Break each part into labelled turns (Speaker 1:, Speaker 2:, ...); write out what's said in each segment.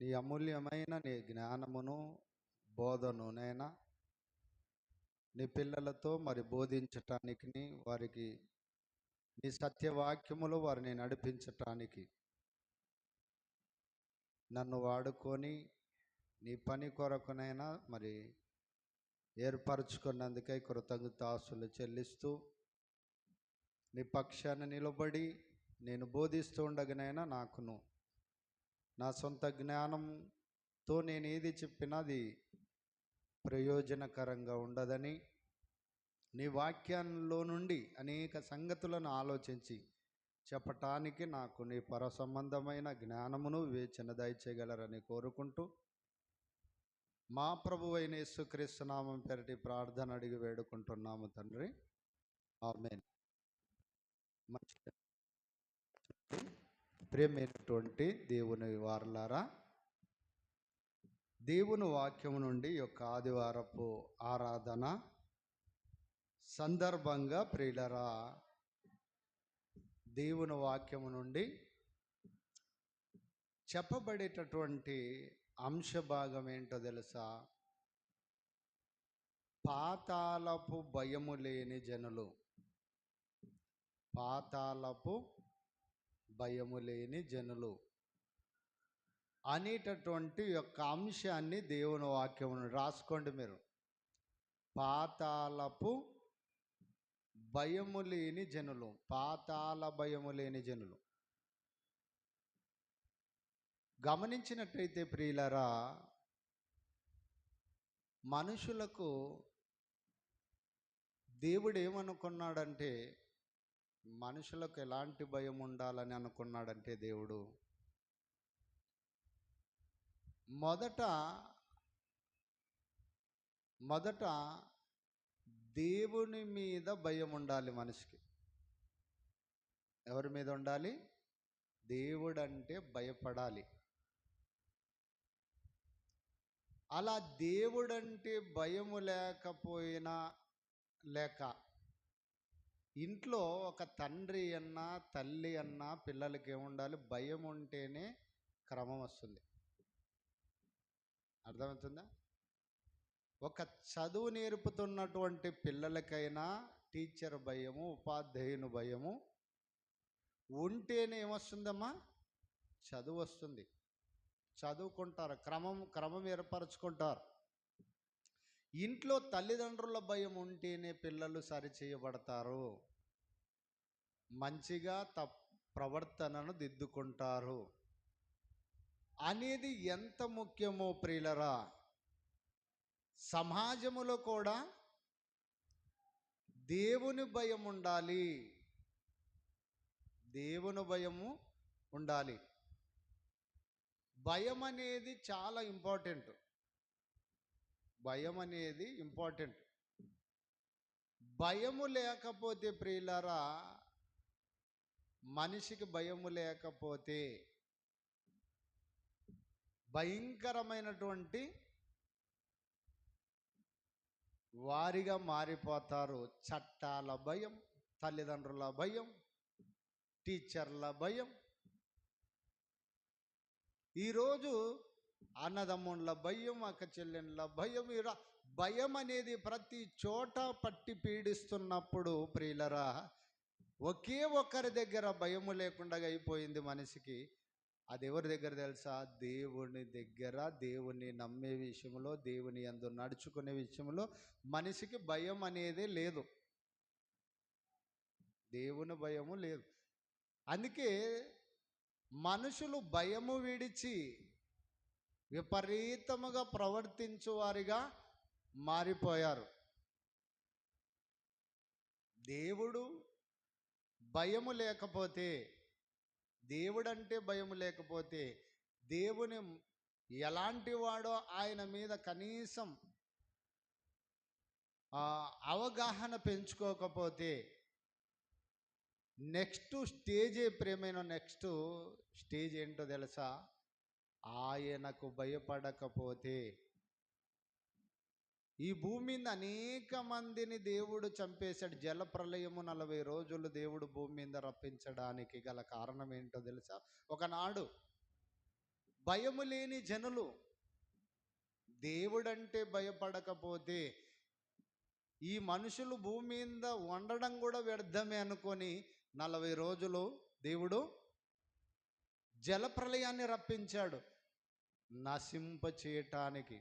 Speaker 1: నీ అమూల్యమైన నీ జ్ఞానమును బోధనునైనా నీ పిల్లలతో మరి బోధించటానికి వారికి నీ సత్యవాక్యములు వారిని నడిపించటానికి నన్ను వాడుకొని నీ పని కొరకునైనా మరి ఏర్పరచుకున్నందుకై కృతజ్ఞతాస్తులు చెల్లిస్తూ నీ పక్షాన నిలబడి నేను బోధిస్తూ ఉండగానైనా నాకును నా సొంత జ్ఞానంతో నేను ఏది చెప్పినా అది ప్రయోజనకరంగా ఉండదని నీ వాక్యంలో నుండి అనేక సంగతులను ఆలోచించి చెప్పటానికి నాకు నీ పర సంబంధమైన జ్ఞానమును వివేచన దయచేయగలరని కోరుకుంటూ మా ప్రభువైన యేసుక్రీస్తు నామం పేరిటి ప్రార్థన అడిగి వేడుకుంటున్నాము తండ్రి, ఆమేన్. మంచి ప్రియమైనటువంటి దేవుని వారలారా, దేవుని వాక్యము నుండి యొక్క ఆదివారపు ఆరాధన సందర్భంగా ప్రియులరా, దేవుని వాక్యము నుండి చెప్పబడేటటువంటి అంశ భాగం ఏంటో తెలుసా? పాతాళపు భయము లేని జనులు. పాతాళపు భయము లేని జనులు అనేటటువంటి యొక్క అంశాన్ని దేవుని వాక్యమును రాసుకోండి మీరు. పాతాళపు భయము లేని జనులు, పాతాళ భయము లేని జనులు. గమనించినట్టయితే ప్రియులరా, మనుషులకు దేవుడు ఏమనుకున్నాడంటే, మనుషులకు ఎలాంటి భయం ఉండాలని అనుకున్నాడంటే దేవుడు మొదట దేవుని మీద భయం ఉండాలి మనిషికి. ఎవరి మీద ఉండాలి? దేవుడంటే భయపడాలి. అలా దేవుడంటే భయము లేకపోయినా, లేక ఇంట్లో ఒక తండ్రి అన్నా తల్లి అన్నా పిల్లలకి ఏముండాలి? భయం ఉంటేనే క్రమం వస్తుంది. అర్థమవుతుందా? ఒక చదువు నేర్పుతున్నటువంటి పిల్లలకైనా టీచర్ భయము, ఉపాధ్యాయుని భయము ఉంటేనే ఏమొస్తుందమ్మా? చదువు వస్తుంది. చదువుకుంటారు, క్రమం ఏర్పరచుకుంటారు. ఇంట్లో తల్లిదండ్రుల భయం ఉంటేనే పిల్లలు సరిచేయబడతారు, మంచిగా ప్రవర్తనను దిద్దుకుంటారు అనేది ఎంత ముఖ్యమో ప్రియులరా, సమాజములో కూడా దేవుని భయం ఉండాలి. దేవుని భయము ఉండాలి. భయం అనేది చాలా ఇంపార్టెంట్. భయం అనేది ఇంపార్టెంట్. భయము లేకపోతే ప్రియులారా, మనిషికి భయము లేకపోతే భయంకరమైనటువంటి వారిగా మారిపోతారు. చట్టాల భయం, తల్లిదండ్రుల భయం, టీచర్ల భయం, ఈరోజు అన్నదమ్ముళ్ళ భయం, అక్క చెల్లెళ్ళ భయం. భయం అనేది ప్రతి చోట పట్టి పీడిస్తున్నప్పుడు ప్రియులరా, ఒకే ఒక్కరి దగ్గర భయము లేకుండా అయిపోయింది మనిషికి. అది ఎవరి దగ్గర తెలుసా? దేవుని దగ్గర. దేవుని నమ్మే విషయంలో, దేవుని యందు నడుచుకునే విషయంలో మనిషికి భయం అనేది లేదు. దేవుని భయము లేదు. అందుకే మనుషులు భయము విడిచి విపరీతముగా ప్రవర్తించువారిగా మారిపోయారు. దేవుడు భయము లేకపోతే, దేవుడంటే భయము లేకపోతే, దేవుని ఎలాంటి వాడో ఆయన మీద కనీసం అవగాహన పెంచుకోకపోతే నెక్స్ట్ స్టేజ్ ఏంటో తెలుసా? ఆయనకు భయపడకపోతే ఈ భూమి మీద అనేక మందిని దేవుడు చంపేశాడు. జలప్రలయము 40 రోజులు దేవుడు భూమి మీద రప్పించడానికి గల కారణం ఏంటో తెలుసా? ఒకనాడు భయము లేని జనులు. దేవుడంటే భయపడకపోతే ఈ మనుషులు భూమి మీద వండడం కూడా వ్యర్థమే అనుకొని 40 రోజులు దేవుడు జలప్రలయాన్ని రప్పించాడు నశింప చేయటానికి.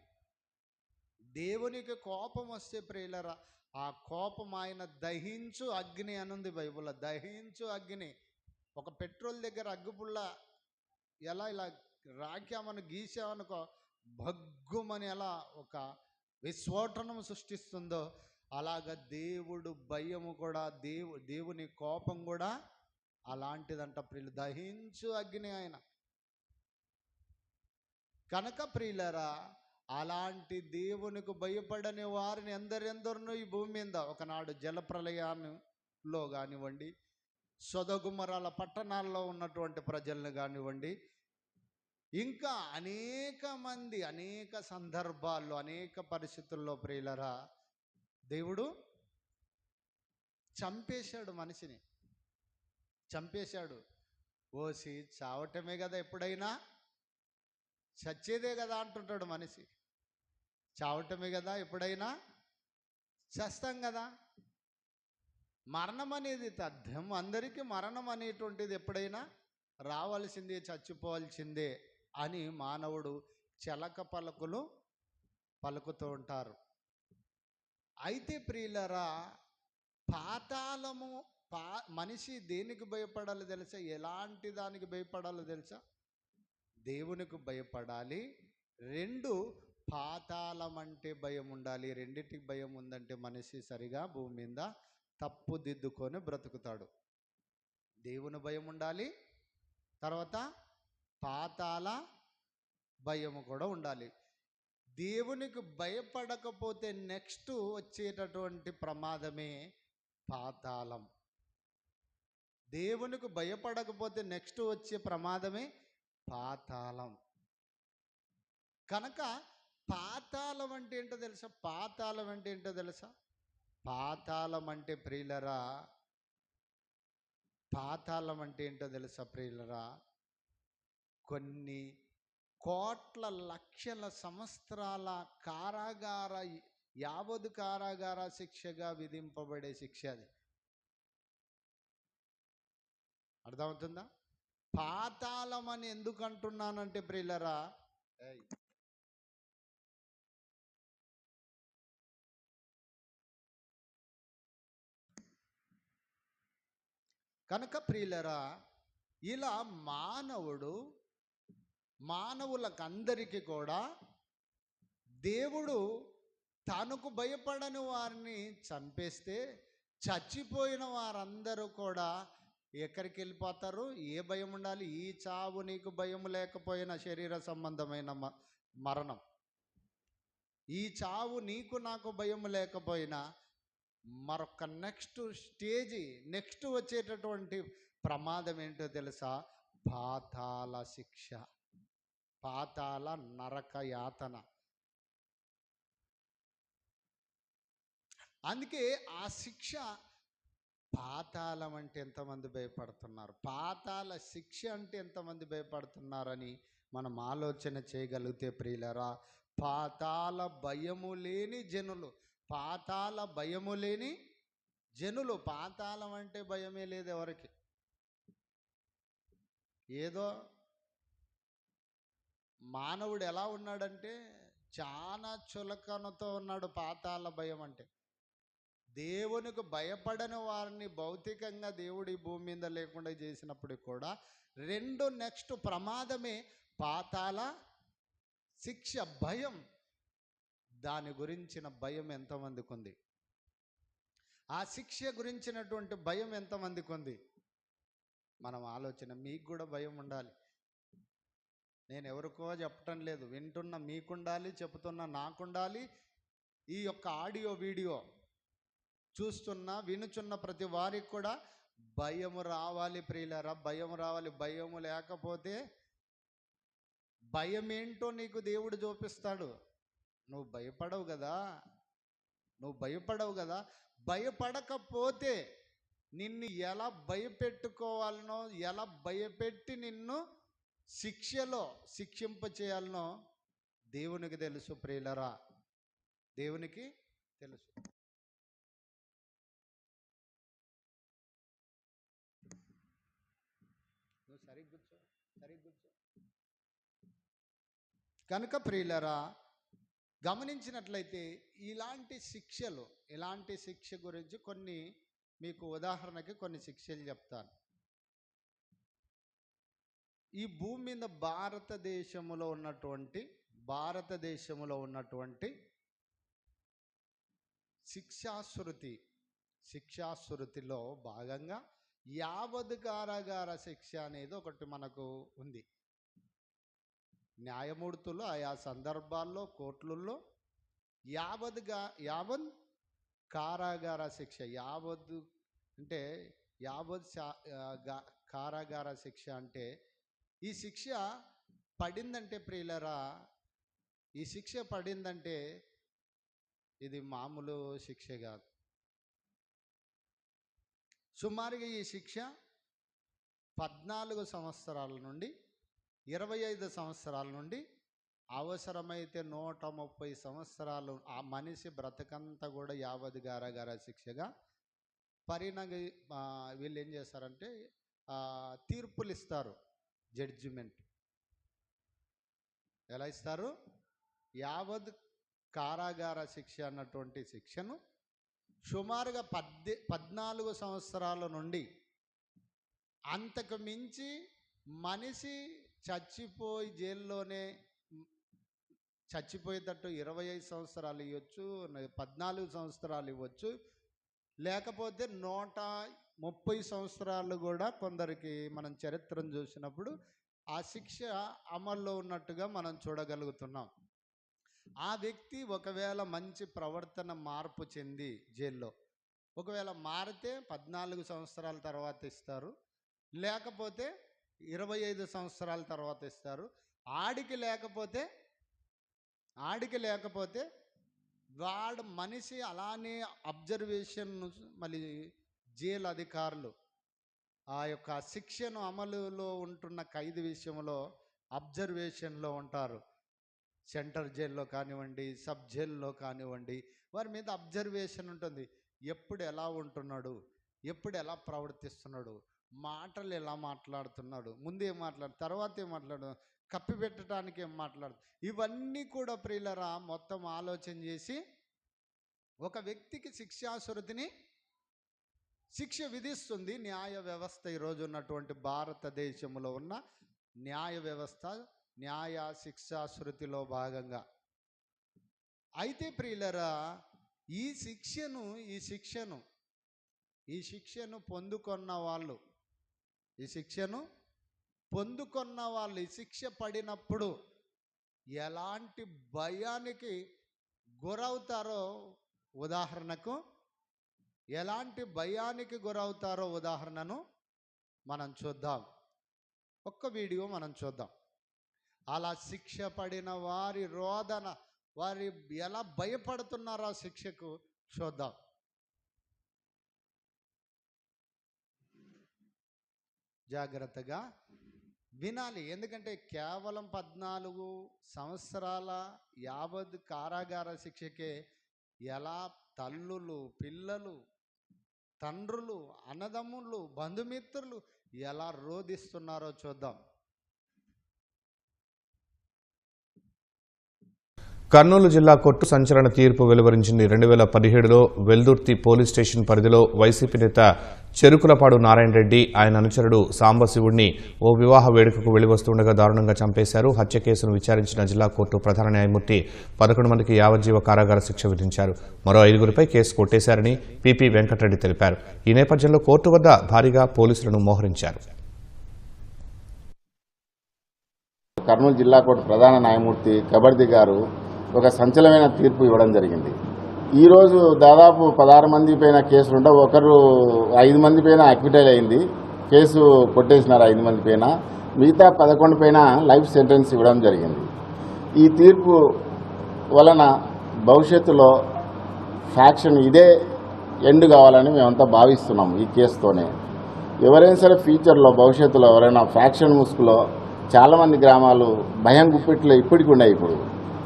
Speaker 1: దేవునికి కోపం వస్తే ప్రియులరా, ఆ కోపం ఆయన దహించు అగ్ని అనుంది బైబిల్లో. దహించు అగ్ని. ఒక పెట్రోల్ దగ్గర అగ్గిపుల్ల ఎలా ఇలా రాకామని గీసామనుకో, భగ్గుమని ఎలా ఒక విస్ఫోటనం సృష్టిస్తుందో, అలాగ దేవుడు భయము కూడా, దేవుని కోపం కూడా అలాంటిదంట ప్రియులు. దహించు అగ్ని ఆయన. కనుక ప్రియులరా, అలాంటి దేవునికి భయపడని వారిని ఎందరెందరినో ఈ భూమి మీద ఒకనాడు జలప్రలయాల్లో కానివ్వండి, సొదొగొమొర్రా పట్టణాల్లో ఉన్నటువంటి ప్రజలను కానివ్వండి, ఇంకా అనేక మంది అనేక సందర్భాల్లో అనేక పరిస్థితుల్లో ప్రియులరా దేవుడు చంపేశాడు. మనిషిని చంపేశాడు. ఓసి చావటమే కదా, ఎప్పుడైనా చచ్చేదే కదా అంటుంటాడు మనిషి. చావటమే కదా, ఎప్పుడైనా చస్తాం కదా. మరణం అనేది తథ్యం. అందరికీ మరణం అనేటువంటిది ఎప్పుడైనా రావాల్సిందే, చచ్చిపోవాల్సిందే అని మానవుడు చెలక పలుకులు పలుకుతూ ఉంటారు. అయితే ప్రియులరా, పాతాళము మనిషి దేనికి భయపడాలో తెలుసా? ఎలాంటి దానికి భయపడాలో తెలుసా? దేవునికి భయపడాలి. 2, పాతాళం అంటే భయం ఉండాలి. రెండిటికి భయం ఉందంటే మనిషి సరిగా భూమి మీద తప్పుదిద్దుకొని బ్రతుకుతాడు. దేవుని భయం ఉండాలి, తర్వాత పాతాళ భయము కూడా ఉండాలి. దేవునికి భయపడకపోతే నెక్స్ట్ వచ్చేటటువంటి ప్రమాదమే పాతాళం. దేవునికి భయపడకపోతే నెక్స్ట్ వచ్చే ప్రమాదమే పాతాళం. కనుక పాతాళం అంటే ఏంటో తెలుసా? పాతాళం అంటే ఏంటో తెలుసా? పాతాళం అంటే ప్రియులరా, పాతాళం అంటే ఏంటో తెలుసా ప్రియులరా? కొన్ని కోట్ల లక్షల సంవత్సరాల కారాగార, యావదు కారాగార శిక్షగా విధింపబడే శిక్ష అది. అర్థమవుతుందా? పాతాళం అని ఎందుకు అంటున్నానంటే ప్రియులరా, కనుక ప్రియులరా, ఇలా మానవులకందరికీ కూడా దేవుడు తనకు భయపడని వారిని చంపేస్తే చచ్చిపోయిన వారందరూ కూడా ఎక్కడికి వెళ్ళిపోతారు? ఏ భయం ఉండాలి? ఈ చావు నీకు భయం లేకపోయినా శరీర సంబంధమైన మరణం, ఈ చావు నీకు నాకు భయం లేకపోయినా మరొక నెక్స్ట్ స్టేజీ, నెక్స్ట్ వచ్చేటటువంటి ప్రమాదం ఏంటో తెలుసా? పాతాళ శిక్ష, పాతాళ నరక యాతన. అందుకే ఆ శిక్ష, పాతాళం అంటే ఎంతమంది భయపడుతున్నారు, పాతాళ శిక్ష అంటే ఎంతమంది భయపడుతున్నారని మనం ఆలోచన చేయగలిగితే ప్రియులరా, పాతాళ భయము లేని జనులు, పాతాళ భయము లేని జనులు. పాతాళం అంటే భయమే లేదు ఎవరికి. ఏదో మానవుడు ఎలా ఉన్నాడంటే చాలా చులకనతో ఉన్నాడు. పాతాళ భయం అంటే దేవునికి భయపడని వారిని భౌతికంగా దేవుడి భూమి మీద లేకుండా చేసినప్పుడు కూడా 2 నెక్స్ట్ ప్రమాదమే పాతాళ శిక్ష, భయం. దాని గురించిన భయం ఎంతమందికి ఉంది? ఆ శిక్ష గురించినటువంటి భయం ఎంతమందికి ఉంది? మనం ఆలోచన, మీకు కూడా భయం ఉండాలి. నేను ఎవరికో చెప్పటం లేదు, వింటున్న మీకుండాలి, చెబుతున్న నాకుండాలి. ఈ యొక్క ఆడియో వీడియో చూస్తున్న వినుచున్న ప్రతి వారికి కూడా భయము రావాలి ప్రియులారా, భయం రావాలి. భయము లేకపోతే భయం ఏంటో నీకు దేవుడు చూపిస్తాడు. నువ్వు భయపడవు కదా. భయపడకపోతే నిన్ను ఎలా భయపెట్టుకోవాలనో, ఎలా భయపెట్టి నిన్ను శిక్షలో శిక్షింప చేయాలనో దేవునికి తెలుసు ప్రియులరా, దేవునికి తెలుసు. కనుక ప్రియులరా, గమనించినట్లయితే ఇలాంటి శిక్ష గురించి కొన్ని మీకు ఉదాహరణకి కొన్ని శిక్షలు చెప్తాను. ఈ భూమి మీద భారతదేశంలో ఉన్నటువంటి శిక్షాశృతిలో భాగంగా యావత్ కారాగార శిక్ష అనేది ఒకటి మనకు ఉంది. న్యాయమూర్తులు ఆయా సందర్భాల్లో కోర్టులలో యావత్ కారాగార శిక్ష, కారాగార శిక్ష అంటే ఈ శిక్ష పడిందంటే ప్రియులరా, ఇది మామూలు శిక్ష కాదు. సుమారుగా ఈ శిక్ష 14 సంవత్సరాల నుండి 25 సంవత్సరాల నుండి అవసరమైతే 130 సంవత్సరాలు ఆ మనిషి బ్రతకంతా కూడా యావత్ కారాగార శిక్షగా వీళ్ళు ఏం చేస్తారంటే తీర్పులు ఇస్తారు. జడ్జిమెంట్ ఎలా ఇస్తారు? యావత్ కారాగార శిక్ష అన్నటువంటి శిక్షను సుమారుగా 14 సంవత్సరాల నుండి అంతకు మించి మనిషి చచ్చిపోయి జైల్లోనే చచ్చిపోయేటట్టు 25 సంవత్సరాలు ఇవ్వచ్చు, 14 సంవత్సరాలు ఇవ్వచ్చు, లేకపోతే 130 సంవత్సరాలు కూడా కొందరికి మనం చరిత్రను చూసినప్పుడు ఆ శిక్ష అమల్లో ఉన్నట్టుగా మనం చూడగలుగుతున్నాం. ఆ వ్యక్తి ఒకవేళ మంచి ప్రవర్తన మార్పు చెంది జైల్లో ఒకవేళ మారితే 14 సంవత్సరాల తర్వాత ఇస్తారు, లేకపోతే 25 సంవత్సరాల తర్వాత ఇస్తారు. ఆడికి లేకపోతే వాడు మనిషి అలానే అబ్జర్వేషన్, మళ్ళీ జైలు అధికారులు ఆ యొక్క శిక్షను అమలులో ఉంటున్న ఖైదీ విషయంలో అబ్జర్వేషన్లో ఉంటారు. సెంటర్ జైల్లో కానివ్వండి, సబ్ జైల్లో కానివ్వండి, వారి మీద అబ్జర్వేషన్ ఉంటుంది. ఎప్పుడు ఎలా ఉంటున్నాడు, ఎప్పుడు ఎలా ప్రవర్తిస్తున్నాడు, మాటలు ఎలా మాట్లాడుతున్నాడు, ముందు ఏం మాట్లాడు, తర్వాత ఏం మాట్లాడు, కప్పిపెట్టడానికి ఏం మాట్లాడు, ఇవన్నీ కూడా ప్రియులరా మొత్తం ఆలోచన చేసి ఒక వ్యక్తికి శిక్ష విధిస్తుంది న్యాయ వ్యవస్థ. ఈరోజు ఉన్నటువంటి భారతదేశంలో ఉన్న న్యాయ వ్యవస్థ న్యాయ శిక్షాశృతిలో భాగంగా. అయితే ప్రియులరా, ఈ శిక్షను పొందుకున్న వాళ్ళు ఈ శిక్ష పడినప్పుడు ఎలాంటి భయానికి గురవుతారో ఉదాహరణను మనం చూద్దాం. ఒక్క వీడియో మనం చూద్దాం. అలా శిక్ష పడిన వారి రోదన, వారి ఎలా భయపడుతున్నారో శిక్షకు చూద్దాం. జాగ్రత్తగా వినాలి, ఎందుకంటే కేవలం 14 సంవత్సరాల యావత్ కారాగార శిక్షకే ఎలా తల్లులు, పిల్లలు, తండ్రులు, అన్నదమ్ములు, బంధుమిత్రులు ఎలా రోధిస్తున్నారో చూద్దాం.
Speaker 2: కర్నూలు జిల్లా కోర్టు సంచలన తీర్పు వెలువరించింది. 2017లో వెల్దుర్తి పోలీస్ స్టేషన్ పరిధిలో వైసీపీ నేత చెరుకులపాడు నారాయణ రెడ్డి, ఆయన అనుచరుడు సాంబశివుడిని ఓ వివాహ వేడుకకు వెళ్లివస్తుండగా దారుణంగా చంపేశారు. హత్య కేసును విచారించిన జిల్లా కోర్టు ప్రధాన న్యాయమూర్తి 11 మందికి యావజ్జీవ కారాగార శిక్ష విధించారు. మరో 5గురిపై కేసు కొట్టేశారని పీపీ వెంకటరెడ్డి తెలిపారు. ఈ నేపథ్యంలో కోర్టు వద్ద భారీగా పోలీసులను మోహరించారు.
Speaker 3: కర్నూలు జిల్లా కోర్టు ప్రధాన న్యాయమూర్తి కబర్ది గారు ఒక సంచలనమైన తీర్పు ఇవ్వడం జరిగింది. ఈరోజు దాదాపు 16 మంది పైన కేసులు ఉంటే 5 మంది పైన అక్విటల్ అయింది, కేసు కొట్టేసినారు 5 మంది పైన, మిగతా 11 పైన లైఫ్ సెంటెన్స్ ఇవ్వడం జరిగింది. ఈ తీర్పు వలన భవిష్యత్తులో ఫ్యాక్షన్ ఇదే ఎండ్ కావాలని మేమంతా భావిస్తున్నాం. ఈ కేసుతోనే ఎవరైనా సరే ఫ్యూచర్లో భవిష్యత్తులో ఎవరైనా ఫ్యాక్షన్ ముసుగులో చాలామంది గ్రామాలు భయం గుప్పిట్లో ఇప్పటికి ఉన్నాయి. ఇప్పుడు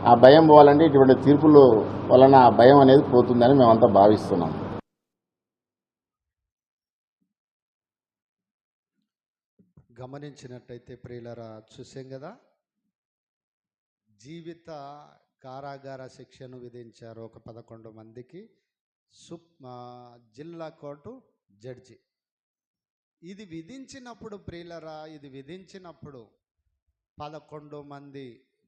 Speaker 3: ఆ భయం పోవాలంటే ఇటువంటి తీర్పుల వలన ఆ భయం అనేది పోతుందని మేమంతా భావిస్తున్నాం.
Speaker 1: గమనించినట్టయితే ప్రియులరా, చూసాం కదా, జీవిత కారాగార శిక్షను విధించారు ఒక 11 మందికి జిల్లా కోర్టు జడ్జి. ఇది విధించినప్పుడు ప్రియులరా, ఇది విధించినప్పుడు 11 మంది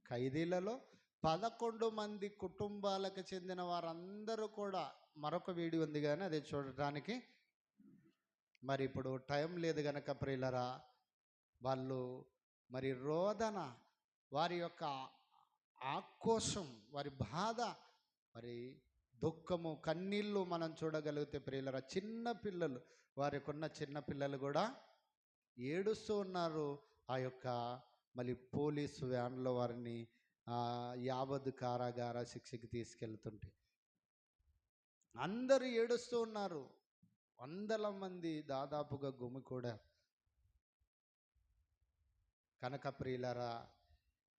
Speaker 1: ఖైదీలలో 11 మంది కుటుంబాలకు చెందిన వారందరూ కూడా, మరొక వీడియో ఉంది కానీ అది చూడటానికి మరి ఇప్పుడు టైం లేదు గనక ప్రియులరా, వాళ్ళు మరి రోదన, వారి యొక్క ఆక్రోశం, వారి బాధ, మరి దుఃఖము, కన్నీళ్ళు మనం చూడగలిగితే ప్రియులరా, చిన్న పిల్లలు, వారికి ఉన్న చిన్న పిల్లలు కూడా ఏడుస్తూ ఉన్నారు. ఆ యొక్క మళ్ళీ పోలీసు వ్యాన్లో వారిని యావద్ కారాగార శిక్షకి తీసుకెళ్తుంటే అందరూ ఏడుస్తూ ఉన్నారు. వందల మంది దాదాపుగా గుమికూడా. కనుక ప్రియులరా,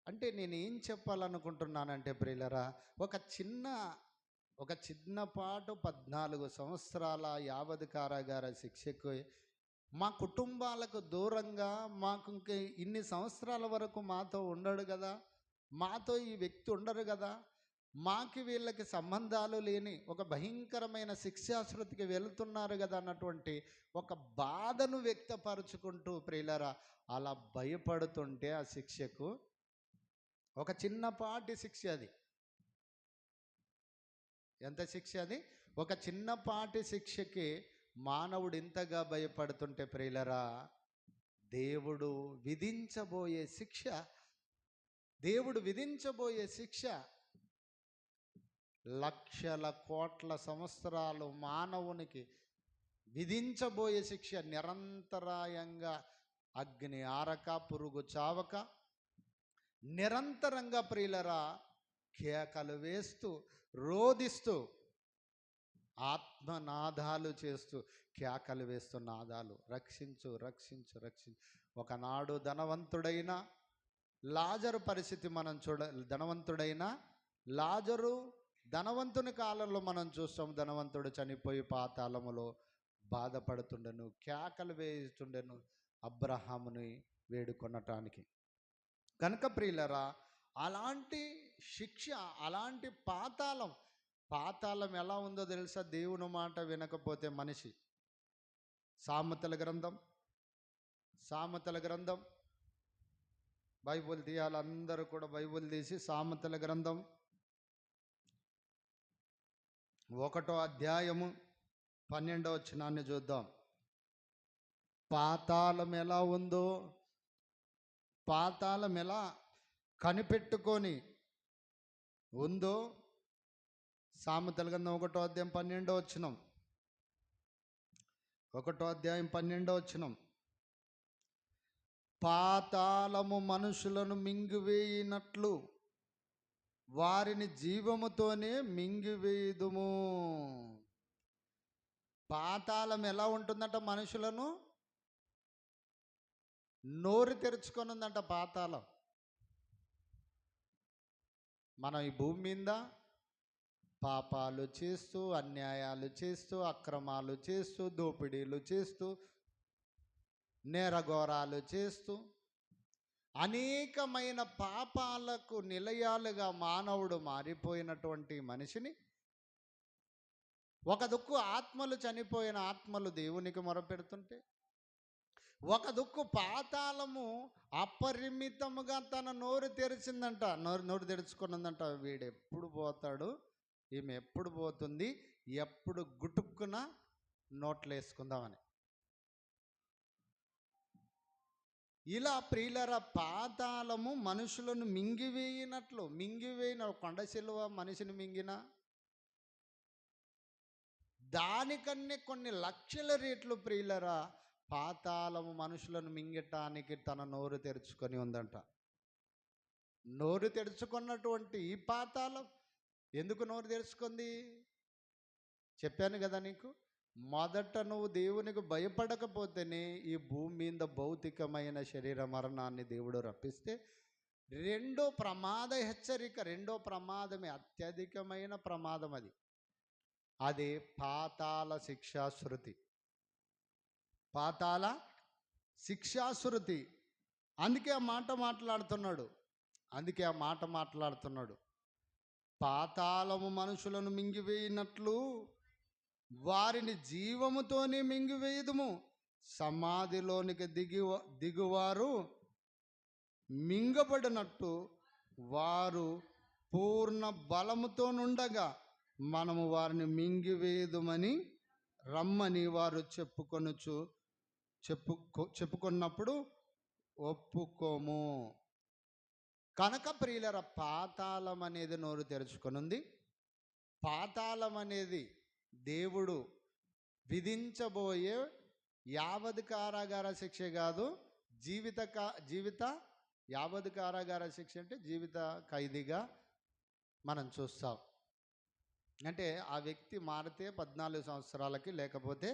Speaker 1: అంటే నేను ఏం చెప్పాలనుకుంటున్నానంటే ప్రియులరా, ఒక చిన్నపాటు 14 సంవత్సరాల యావద్ కారాగార శిక్షకు మా కుటుంబాలకు దూరంగా, మాకు ఇంక ఇన్ని సంవత్సరాల వరకు మాతో ఉండడు కదా, మాతో ఈ వ్యక్తి ఉండరు కదా, మాకి వీళ్ళకి సంబంధాలు లేని ఒక భయంకరమైన శిక్షాశృతికి వెళుతున్నారు కదా అన్నటువంటి ఒక బాధను వ్యక్తపరుచుకుంటూ ప్రియులరా అలా భయపడుతుంటే, ఆ శిక్షకు ఒక చిన్నపాటి శిక్ష, అది ఎంత శిక్ష, అది ఒక చిన్నపాటి శిక్షకి మానవుడు ఇంతగా భయపడుతుంటే ప్రియులరా, దేవుడు విధించబోయే శిక్ష లక్షల కోట్ల సంవత్సరాలు మానవునికి విధించబోయే శిక్ష, నిరంతరాయంగా అగ్ని ఆరక, పురుగు చావక, నిరంతరంగా ప్రియులరా కేకలు వేస్తూ, రోదిస్తూ, ఆత్మనాదాలు చేస్తూ, కేకలు వేస్తూ నాదాలు, రక్షించు రక్షించు రక్షించు. ఒకనాడు ధనవంతుడైన లాజరు పరిస్థితి మనం ధనవంతుడైన లాజరు, ధనవంతుని కాలంలో మనం చూస్తాం, ధనవంతుడు చనిపోయి పాతాళములో బాధపడుతుండెను, కేకలు వేస్తుండెను అబ్రహాముని వేడుకొనటానికి. కనుక ప్రియులరా, అలాంటి శిక్ష, అలాంటి పాతాళం ఎలా ఉందో తెలుసా? దేవుని మాట వినకపోతే మనిషి. సామెతల గ్రంథం బైబుల్ తీయాలి, అందరూ కూడా బైబుల్ తీసి సామెతల గ్రంథం 1వ అధ్యాయము 12వ వచనాన్ని చూద్దాం. పాతాళం ఎలా ఉందో, పాతాళం ఎలా కనిపెట్టుకొని ఉందో, సామెతల గ్రంథం 1వ అధ్యాయం 12వ వచనం, 1వ అధ్యాయం 12వ వచనం. పాతాళము మనుషులను మింగివేయినట్లు వారిని జీవముతోనే మింగివేయుదుము. పాతాళం ఎలా ఉంటుందంట? మనుషులను నోరు తెరుచుకొని ఉందంట పాతాళం. మనం ఈ భూమి మీద పాపాలు చేస్తూ, అన్యాయాలు చేస్తూ, అక్రమాలు చేస్తూ, దోపిడీలు చేస్తూ, నేరఘోరాలు చేస్తూ, అనేకమైన పాపాలకు నిలయాలుగా మానవుడు మారిపోయినటువంటి మనిషిని, ఒక దిక్కు ఆత్మలు, చనిపోయిన ఆత్మలు దేవునికి మొరపెడుతుంటే, ఒక దిక్కు పాతాళము అపరిమితముగా తన నోరు తెరిచిందంట, నోరు తెరుచుకున్నదంట. వీడు ఎప్పుడు పోతాడు, ఈమె ఎప్పుడు పోతుంది, ఎప్పుడు గుటుక్కున నోట్లు వేసుకుందామని. ఇలా ప్రియులరా, పాతాళము మనుషులను మింగివేయిన కొండ సిలువ మనిషిని మింగిన దానికన్నా కొన్ని లక్షల రెట్లు ప్రియులరా పాతాళము మనుషులను మింగటానికి తన నోరు తెరుచుకొని ఉందంట. నోరు తెరుచుకున్నటువంటి ఈ పాతాళం ఎందుకు నోరు తెరుచుకుంది? చెప్పాను కదా నీకు, మొదట నువ్వు దేవునికి భయపడకపోతేనే ఈ భూమి మీద భౌతికమైన శరీర మరణాన్ని దేవుడు రప్పిస్తే రెండో ప్రమాద హెచ్చరిక, రెండో ప్రమాదమే అత్యధికమైన ప్రమాదం. అది పాతాళ శిక్షాశ్రుతి. పాతాళ శిక్షాశ్రుతి. అందుకే ఆ మాట మాట్లాడుతున్నాడు. పాతాళము మనుషులను మింగివేయినట్లు వారిని జీవముతోనే మింగివేయుదుము. సమాధిలోనికి దిగువారు మింగబడినట్టు వారు పూర్ణ బలముతో నుండగా మనము వారిని మింగివేయుదుమని రమ్మని వారు చెప్పుకున్నప్పుడు ఒప్పుకోము. కనుక ప్రియులర, పాతాళం అనేది నోరు తెరుచుకొనుంది. పాతాళం అనేది దేవుడు విధించబోయే యావత్ కారాగార శిక్ష కాదు, జీవిత యావత్ కారాగార శిక్ష అంటే జీవిత ఖైదీగా మనం చూస్తాం. అంటే ఆ వ్యక్తి మారితే 14 సంవత్సరాలకి, లేకపోతే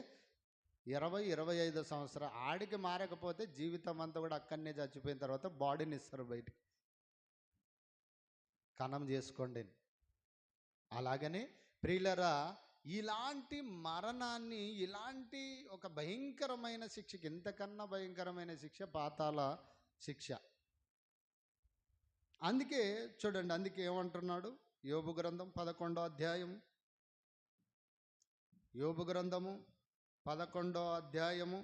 Speaker 1: 20-25 సంవత్సరాలు, ఆడికి మారకపోతే జీవితం అంతా కూడా అక్కడనే చచ్చిపోయిన తర్వాత బాడీని ఇస్తారు బయటికి, కణం చేసుకోండి. అలాగనే ప్రియులరా, ఇలాంటి మరణాన్ని, ఇలాంటి ఒక భయంకరమైన శిక్షకి, ఇంతకన్నా భయంకరమైన శిక్ష పాతాళ శిక్ష. అందుకే చూడండి, అందుకే ఏమంటున్నాడు యోబు గ్రంథం 11వ అధ్యాయం, యోబు గ్రంథము 11వ అధ్యాయము.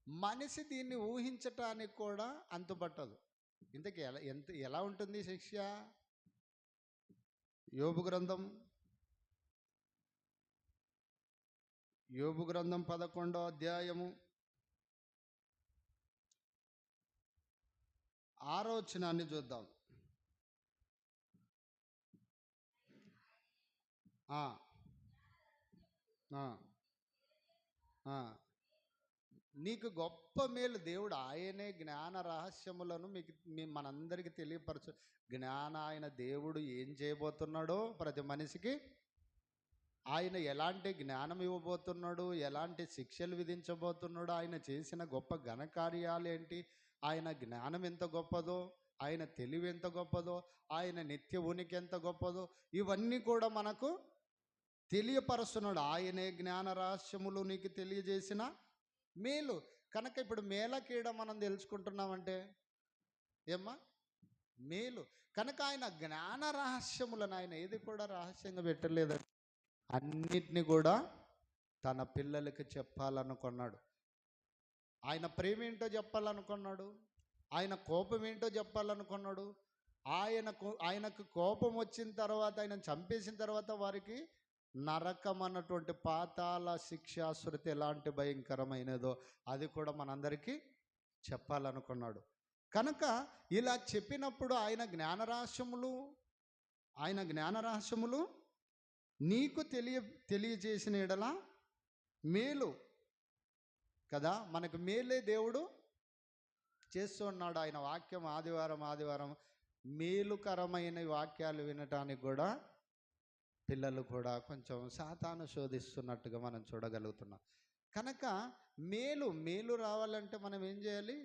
Speaker 1: మనిషి దీన్ని ఊహించటానికి కూడా అంతుపట్టదు. ఇంతకీ ఎలా ఉంటుంది శిక్ష? యోబు గ్రంథం 11వ అధ్యాయము 6వ వచనాన్ని చూద్దాం. నీకు గొప్ప మేలు దేవుడు ఆయనే జ్ఞాన రహస్యములను మనందరికీ తెలియపరచు. ఆయన దేవుడు ఏం చేయబోతున్నాడో ప్రతి మనిషికి, ఆయన ఎలాంటి జ్ఞానం ఇవ్వబోతున్నాడు, ఎలాంటి శిక్షలు విధించబోతున్నాడు, ఆయన చేసిన గొప్ప ఘనకార్యాలు ఏంటి, ఆయన జ్ఞానం ఎంత గొప్పదో, ఆయన తెలివి ఎంత గొప్పదో, ఆయన నిత్య ఉనికి ఎంత గొప్పదో, ఇవన్నీ కూడా మనకు తెలియపరుస్తున్నాడు. ఆయనే జ్ఞాన రహస్యములు నీకు తెలియజేసిన మేలు. కనుక ఇప్పుడు మేలకీడ మనం తెలుసుకుంటున్నామంటే ఏమ్మా? మేలు. కనుక ఆయన జ్ఞాన రహస్యములను ఆయన ఏది కూడా రహస్యంగా పెట్టలేదండి, అన్నిటినీ కూడా తన పిల్లలకి చెప్పాలనుకున్నాడు. ఆయన ప్రేమ ఏంటో చెప్పాలనుకున్నాడు, ఆయన కోపం ఏంటో చెప్పాలనుకున్నాడు. ఆయనకు కోపం వచ్చిన తర్వాత, ఆయన చంపేసిన తర్వాత వారికి నరకం అన్నటువంటి పాతాళ శిక్షాశ్రుతి ఎలాంటి భయంకరమైనదో అది కూడా మనందరికీ చెప్పాలనుకున్నాడు. కనుక ఇలా చెప్పినప్పుడు ఆయన జ్ఞానరహస్యములు నీకు తెలియజేసిన ఎడల మేలు కదా, మనకు మేలే దేవుడు చేస్తున్నాడు. ఆయన వాక్యం ఆదివారం మేలుకరమైన వాక్యాలు వినటానికి కూడా పిల్లలు కూడా కొంచెం సాతాను శోధిస్తున్నట్టుగా మనం చూడగలుగుతున్నాం. కనుక మేలు రావాలంటే మనం ఏం చేయాలి?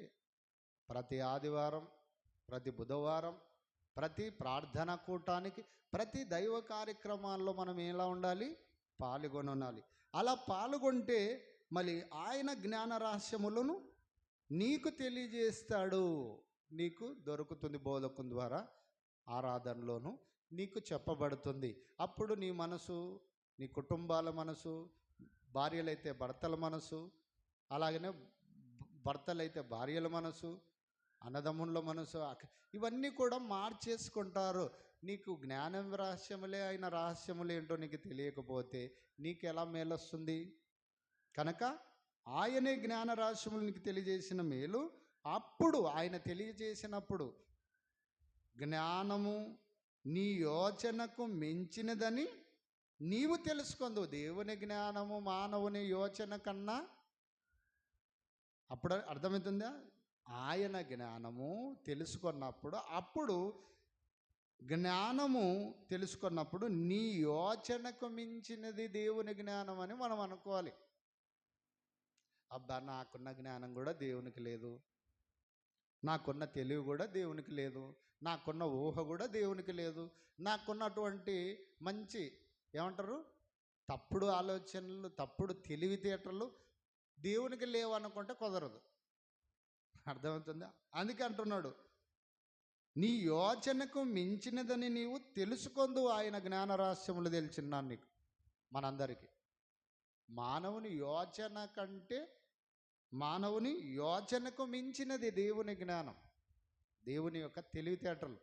Speaker 1: ప్రతి ఆదివారం, ప్రతి బుధవారం, ప్రతి ప్రార్థనా కూటానికి, ప్రతి దైవ కార్యక్రమాల్లో మనం ఎలా ఉండాలి? పాల్గొనాలి. అలా పాల్గొంటే మళ్ళీ ఆయన జ్ఞాన రహస్యములను నీకు తెలియజేస్తాడు. నీకు దొరుకుతుంది, బోధకుని ద్వారా ఆరాధనలోను నీకు చెప్పబడుతుంది. అప్పుడు నీ మనసు, నీ కుటుంబాల మనసు, భార్యలైతే భర్తల మనసు, అలాగనే భర్తలైతే భార్యల మనసు, అన్నదమ్ముల మనసు, ఇవన్నీ కూడా మార్చేసుకుంటారు. నీకు జ్ఞానం రహస్యములే అయిన రహస్యములు ఏంటో నీకు తెలియకపోతే నీకు ఎలా మేలొస్తుంది? కనుక ఆయనే జ్ఞాన రహస్యములు నీకు తెలియజేసిన మేలు. అప్పుడు ఆయన తెలియజేసినప్పుడు జ్ఞానము నీ యోచనకు మించినదని నీవు తెలుసుకుందు. దేవుని జ్ఞానము మానవుని యోచన కన్నా, అప్పుడు అర్థమవుతుందా? ఆయన జ్ఞానము తెలుసుకున్నప్పుడు అప్పుడు జ్ఞానము తెలుసుకున్నప్పుడు నీ యోచనకు మించినది దేవుని జ్ఞానం అని మనం అనుకోవాలి. అబ్బా, నాకున్న జ్ఞానం కూడా దేవునికి లేదు, నాకున్న తెలివి కూడా దేవునికి లేదు, నాకున్న ఊహ కూడా దేవునికి లేదు, నాకున్నటువంటి మంచి ఏమంటారు తప్పుడు ఆలోచనలు, తప్పుడు తెలివితేటలు దేవునికి లేవు అనుకుంటే కుదరదు. అర్థమవుతుందా? అందుకే అంటున్నాడు, నీ యోచనకు మించినదని నీవు తెలుసుకొందు, ఆయన జ్ఞాన రహస్యములు తెలిసిన్నాను నీకు. మనందరికీ మానవుని యోచనకు మించినది దేవుని జ్ఞానం, దేవుని యొక్క తెలివితేటలు.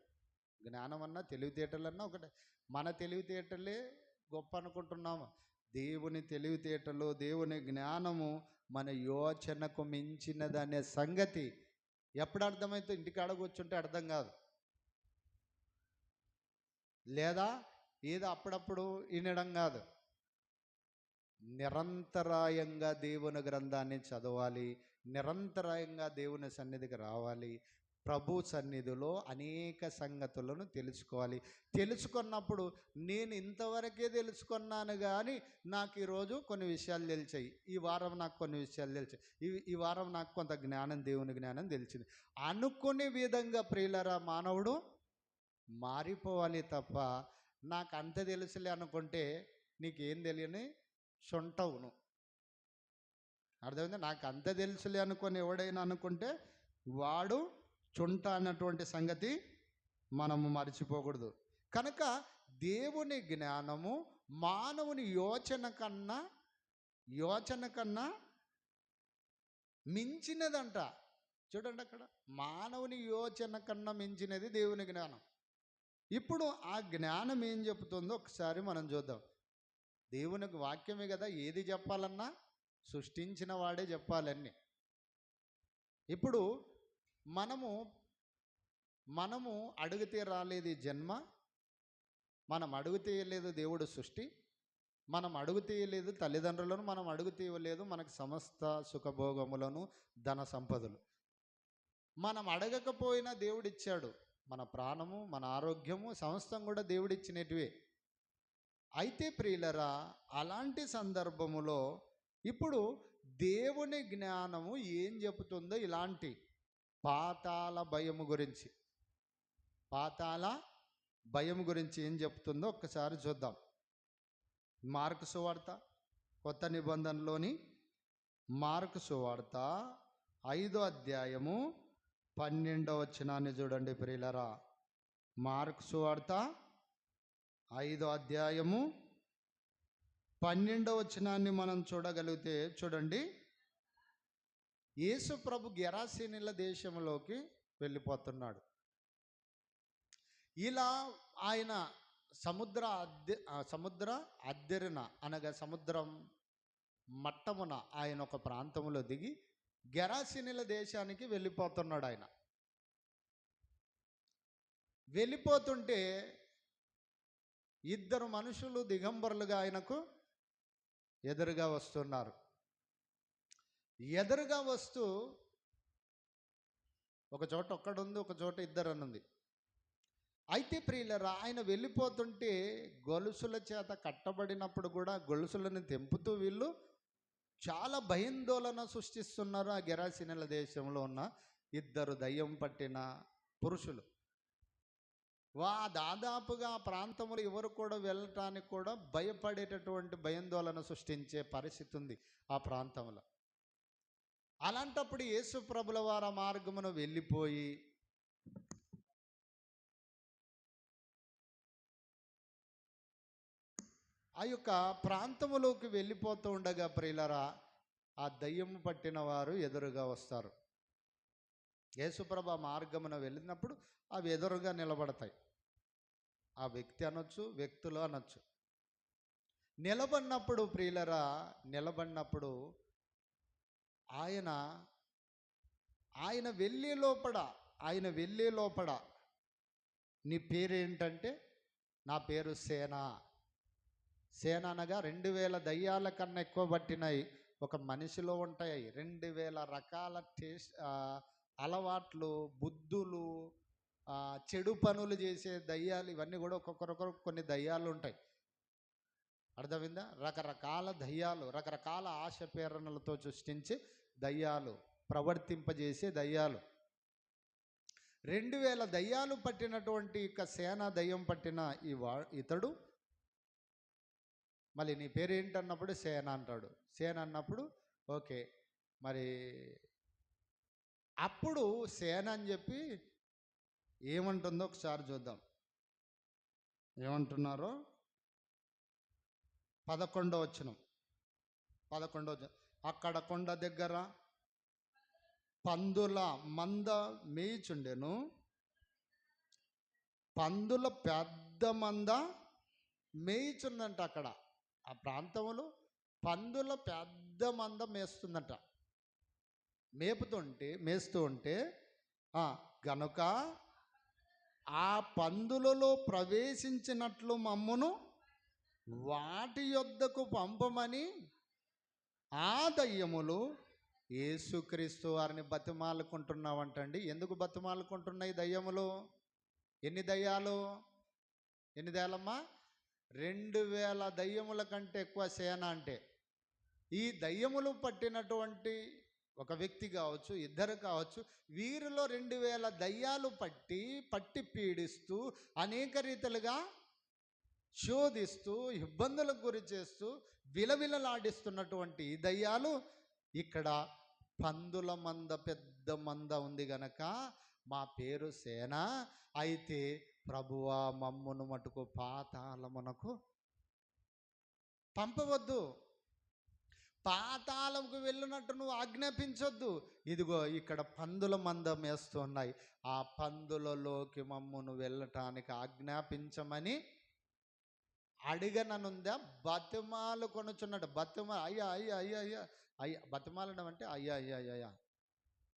Speaker 1: జ్ఞానం అన్నా తెలివితేటలన్నా ఒకటే. మన తెలివితేటలే గొప్ప అనుకుంటున్నాము. దేవుని తెలివితేటలు, దేవుని జ్ఞానము మన యోచనకు మించినదనే సంగతి ఎప్పుడు అర్థమైతే ఇంటికాడ కూర్చుంటే అర్థం కాదు, లేదా ఏదో అప్పుడప్పుడు వినడం కాదు. నిరంతరాయంగా దేవుని గ్రంథాన్ని చదవాలి, నిరంతరాయంగా దేవుని సన్నిధికి రావాలి, ప్రభు సన్నిధిలో అనేక సంగతులను తెలుసుకోవాలి. తెలుసుకున్నప్పుడు నేను ఇంతవరకే తెలుసుకున్నాను కానీ నాకు ఈరోజు కొన్ని విషయాలు తెలిసాయి, ఈ వారం నాకు కొన్ని విషయాలు తెలిసాయి, ఈ వారం నాకు కొంత జ్ఞానం, దేవుని జ్ఞానం తెలిసింది అనుకునే విధంగా ప్రియులరా మానవుడు మారిపోవాలి తప్ప, నాకు అంత తెలుసులే అనుకుంటే నీకేం తెలియని సొంటవును. అర్థమైంది? నాకు అంత తెలుసులే అనుకొని ఎవడైనా అనుకుంటే వాడు చుంట అన్నటువంటి సంగతి మనము మర్చిపోకూడదు. కనుక దేవుని జ్ఞానము మానవుని యోచన కన్నా మించినదంట. చూడండి, అక్కడ మానవుని యోచన కన్నా మించినది దేవుని జ్ఞానం. ఇప్పుడు ఆ జ్ఞానం ఏం చెబుతుందో ఒకసారి మనం చూద్దాం. దేవునికి వాక్యమే కదా, ఏది చెప్పాలన్నా సృష్టించిన వాడే చెప్పాలన్నీ. ఇప్పుడు మనము అడిగితే రాలేదు ఈ జన్మ, మనం అడిగితే లేదు దేవుడు సృష్టి, మనం అడుగుతే లేదు తల్లిదండ్రులను, మనం అడుగుతే ఇవ్వలేదు మనకు సమస్త సుఖభోగములను, ధన సంపదలు. మనం అడగకపోయినా దేవుడిచ్చాడు. మన ప్రాణము, మన ఆరోగ్యము, సమస్తం కూడా దేవుడిచ్చినటివే. అయితే ప్రియులరా, అలాంటి సందర్భములో ఇప్పుడు దేవుని జ్ఞానము ఏం చెబుతుందో, ఇలాంటి పాతాళ భయము గురించి ఏం చెప్తుందో ఒక్కసారి చూద్దాం. మార్కు సువార్త, కొత్త నిబంధనలోని మార్కు సువార్త 5వ అధ్యాయము 12వ వచనాన్ని చూడండి ప్రియులరా. మార్కు సువార్త 5వ అధ్యాయము 12వ వచనాన్ని మనం చూడగలిగితే చూడండి. యేసు ప్రభు గెరాసీనుల దేశంలోకి వెళ్ళిపోతున్నాడు. ఇలా ఆయన సముద్ర అద్దెరిన అనగా సముద్రం మట్టమున ఆయన ఒక ప్రాంతంలో దిగి గెరాసీనుల దేశానికి వెళ్ళిపోతున్నాడు. ఆయన వెళ్ళిపోతుంటే ఇద్దరు మనుషులు దిగంబరులుగా ఆయనకు ఎదురుగా వస్తున్నారు. ఎదురుగా వస్తూ ఒక చోట ఒక్కడుంది, ఒక చోట ఇద్దరు అనుంది. అయితే ప్రియులరా, ఆయన వెళ్ళిపోతుంటే గొలుసుల చేత కట్టబడినప్పుడు కూడా గొలుసులను తెంపుతూ వీళ్ళు చాలా భయాందోళన సృష్టిస్తున్నారు ఆ గెరాసీనుల దేశంలో ఉన్న ఇద్దరు దయ్యం పట్టిన పురుషులు. దాదాపుగా ఆ ప్రాంతంలో ఎవరు కూడా వెళ్ళటానికి కూడా భయపడేటటువంటి భయాందోళన సృష్టించే పరిస్థితి ఉంది ఆ ప్రాంతంలో. అలాంటప్పుడు యేసు ప్రభుల వారి మార్గమును వెళ్ళిపోయి ఆ యొక్క ప్రాంతములోకి వెళ్ళిపోతూ ఉండగా ప్రియులరా, ఆ దయ్యం పట్టిన వారు ఎదురుగా వస్తారు. యేసుప్రభు ఆ మార్గమున వెళ్ళినప్పుడు అవి ఎదురుగా నిలబడతాయి. ఆ వ్యక్తి అనొచ్చు, వ్యక్తులు అనొచ్చు. నిలబడినప్పుడు ప్రియులరా, ఆయన వెళ్ళే లోపల నీ పేరేంటంటే, నా పేరు సేన అనగా 2000 దయ్యాల కన్నా ఎక్కువ పట్టినాయి ఒక మనిషిలో ఉంటాయి. 2000 రకాల అలవాట్లు, బుద్ధులు, చెడు పనులు చేసే దయ్యాలు, ఇవన్నీ కూడా ఒక్కొక్కరొకరు కొన్ని దయ్యాలు ఉంటాయి. అర్థమైందా? రకరకాల దయ్యాలు, రకరకాల ఆశ ప్రేరణలతో సృష్టించి దయ్యాలు, ప్రవర్తింపజేసే దయ్యాలు. 2000 దయ్యాలు పట్టినటువంటి ఇక సేన దయ్యం పట్టిన ఇతడు మళ్ళీ నీ పేరు ఏంటన్నప్పుడు సేన అంటాడు. సేన అన్నప్పుడు ఓకే, మరి అప్పుడు సేన అని చెప్పి ఏమంటుందో ఒకసారి చూద్దాం. ఏమంటున్నారో 11వ వచనం. అక్కడ కొండ దగ్గర పందుల మంద మేయిచుండెను. పందుల పెద్ద మంద మేయిచుందంట. అక్కడ ఆ ప్రాంతంలో పందుల పెద్ద మంద మేస్తుందంట. మేస్తూ ఉంటే గనుక ఆ పందులలో ప్రవేశించినట్లు మమ్మును వాటి యొద్దకు పంపమని ఆ దయ్యములు యేసుక్రీస్తు వారిని బతిమాలుకుంటున్నావంటండి. ఎందుకు బతిమాలుకుంటున్నాయి దయ్యములు? ఎన్ని దయ్యాలమ్మా? 2000 దయ్యముల కంటే ఎక్కువ సేన. అంటే ఈ దయ్యములు పట్టినటువంటి ఒక వ్యక్తి కావచ్చు, ఇద్దరు కావచ్చు, వీరిలో 2000 దయ్యాలు పట్టి పీడిస్తూ అనేక రీతిలుగా శోధిస్తూ ఇబ్బందులకు గురి చేస్తూ విలవిలలాడిస్తున్నటువంటి ఈ దయ్యాలు ఇక్కడ పందుల మంద, పెద్ద మంద ఉంది గనక మా పేరు సేన, అయితే ప్రభువా మమ్మును మటుకు పాతాళమునకు పంపవద్దు, పాతాళముకు వెళ్ళినట్టు నువ్వు ఆజ్ఞాపించొద్దు. ఇదిగో ఇక్కడ పందుల మంద మేస్తున్నాయి, ఆ పందులలోకి మమ్మును వెళ్ళటానికి ఆజ్ఞాపించమని అడిగననుందా? బతిమాలు కొనుచున్నాడు. అయ్యా బతిమాలడం అంటే అయ్యా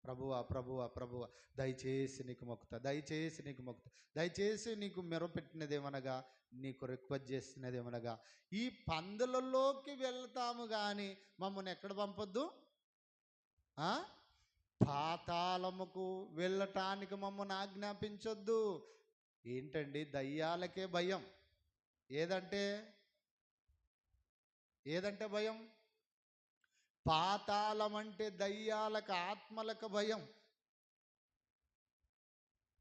Speaker 1: ప్రభువా దయచేసి నీకు మొక్కుతా, దయచేసి నీకు మెరపెట్టినదేమనగా, నీకు రిక్వెస్ట్ చేస్తున్నదేమనగా, ఈ పందులలోకి వెళ్తాము కానీ మమ్మల్ని ఎక్కడ పంపొద్దు, పాతాళముకు వెళ్ళటానికి మమ్మల్ని ఆజ్ఞాపించొద్దు. ఏంటండి? దయ్యాలకే భయం. ఏదంటే భయం? పాతాళం అంటే దయ్యాలకు, ఆత్మలకు భయం.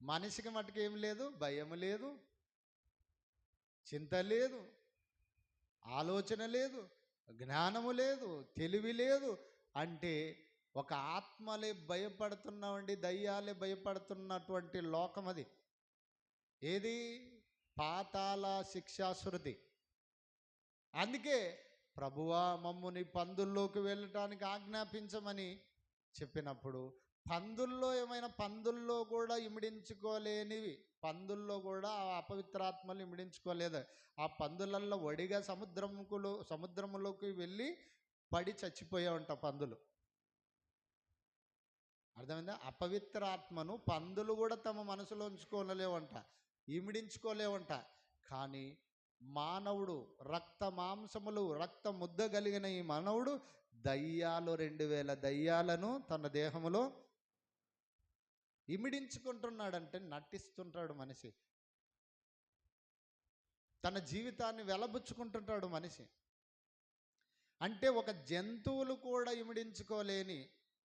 Speaker 1: మనిషికి మటుకు ఏం లేదు, భయం లేదు, చింత లేదు, ఆలోచన లేదు, జ్ఞానము లేదు, తెలివి లేదు. అంటే ఒక ఆత్మలే భయపడుతున్నామండి, దయ్యాలే భయపడుతున్నటువంటి లోకం అది. ఏది? పాతాళ శిక్షాశ్రుతి. అందుకే ప్రభువా మమ్ముని పందుల్లోకి వెళ్ళటానికి ఆజ్ఞాపించమని చెప్పినప్పుడు, పందుల్లో కూడా ఇమిడించుకోలేనివి, పందుల్లో కూడా ఆ అపవిత్రాత్మలు ఇమిడించుకోలేదు. ఆ పందులల్లో వడిగా సముద్రములోకి వెళ్ళి పడి చచ్చిపోయా ఉంటా పందులు. అర్థమైందా? అపవిత్రాత్మను పందులు కూడా తమ మనసులో ఉంచుకోలేవంట, ఇమిడించుకోలేవంట. కానీ మానవుడు, రక్త మాంసములు, రక్త ముద్ద కలిగిన ఈ మానవుడు దయ్యాలు, 2000 దయ్యాలను తన దేహములో ఇమిడించుకుంటున్నాడంటే, నటిస్తుంటాడు మనిషి, తన జీవితాన్ని వెలబుచ్చుకుంటుంటాడు మనిషి. అంటే ఒక జంతువులు కూడా ఇమిడించుకోలేని,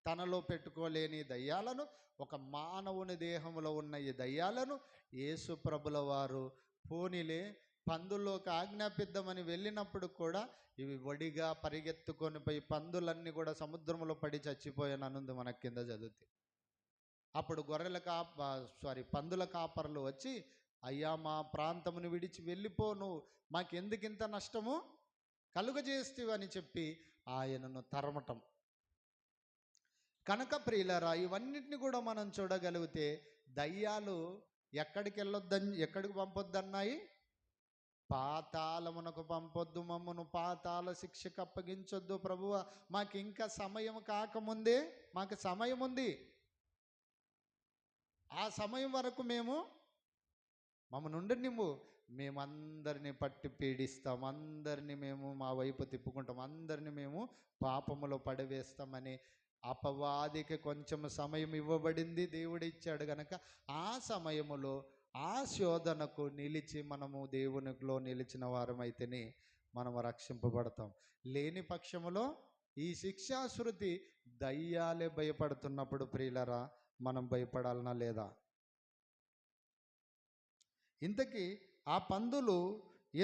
Speaker 1: తనలో పెట్టుకోలేని దయ్యాలను, ఒక మానవుని దేహంలో ఉన్న ఈ దయ్యాలను యేసు ప్రభుల వారు పోనీలే పందుల్లోకి ఆజ్ఞాపిద్దామని వెళ్ళినప్పుడు కూడా ఇవి వడిగా పరిగెత్తుకొని పోయి పందులన్నీ కూడా సముద్రంలో పడి చచ్చిపోయాననుంది మన కింద చదివితే. అప్పుడు పందుల కాపర్లు వచ్చి, అయ్యా మా ప్రాంతమును విడిచి వెళ్ళిపోను, మాకెందుకింత నష్టము కలుగజేస్తేవని చెప్పి ఆయనను తరమటం. కనుక ప్రియులారా, ఇవన్నిటిని కూడా మనం చూడగలిగితే దయ్యాలు ఎక్కడికి పంపొద్దన్నాయి? పాతాళమునకు పంపొద్దు, మమ్మను పాతాళ శిక్షకు అప్పగించొద్దు ప్రభువా, మాకు ఇంకా సమయం కాకముందే, మాకు సమయం ఉంది, ఆ సమయం వరకు మమ్మల్ని ఉండనివ్వు, మేమందరినీ పట్టి పీడిస్తాం, అందరినీ మేము మా వైపు తిప్పుకుంటాం, అందరినీ మేము పాపములో పడవేస్తామని అపవాదికి కొంచెం సమయం ఇవ్వబడింది, దేవుడు ఇచ్చాడు గనక ఆ సమయములో ఆ శోధనకు నిలిచి మనము దేవునిలో నిలిచిన వారమైతేనే మనము రక్షింపబడతాం. లేని పక్షములో ఈ శిక్షాశృతి దయ్యాలే భయపడుతున్నప్పుడు ప్రియులరా మనం భయపడాలనా లేదా? ఇంతకీ ఆ పందులు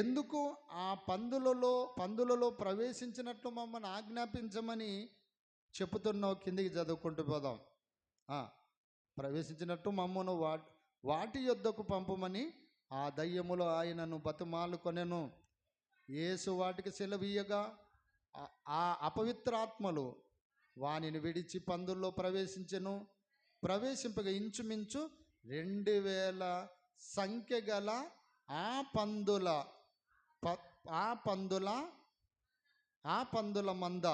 Speaker 1: ఎందుకు ఆ పందులలో ప్రవేశించినట్లు మమ్మల్ని ఆజ్ఞాపించమని చెప్పుతున్నావు? కిందికి చదువుకుంటూ పోదాం. ప్రవేశించినట్టు మమ్మను వాటి యొద్దకు పంపమని ఆ దయ్యములు ఆయనను బతిమాలుకొనెను. యేసు వాటికి సెలవీయగా ఆ అపవిత్రాత్మలు వానిని విడిచి పందుల్లో ప్రవేశించెను. ప్రవేశింపగా ఇంచుమించు 2000 సంఖ్య గల ఆ పందుల మంద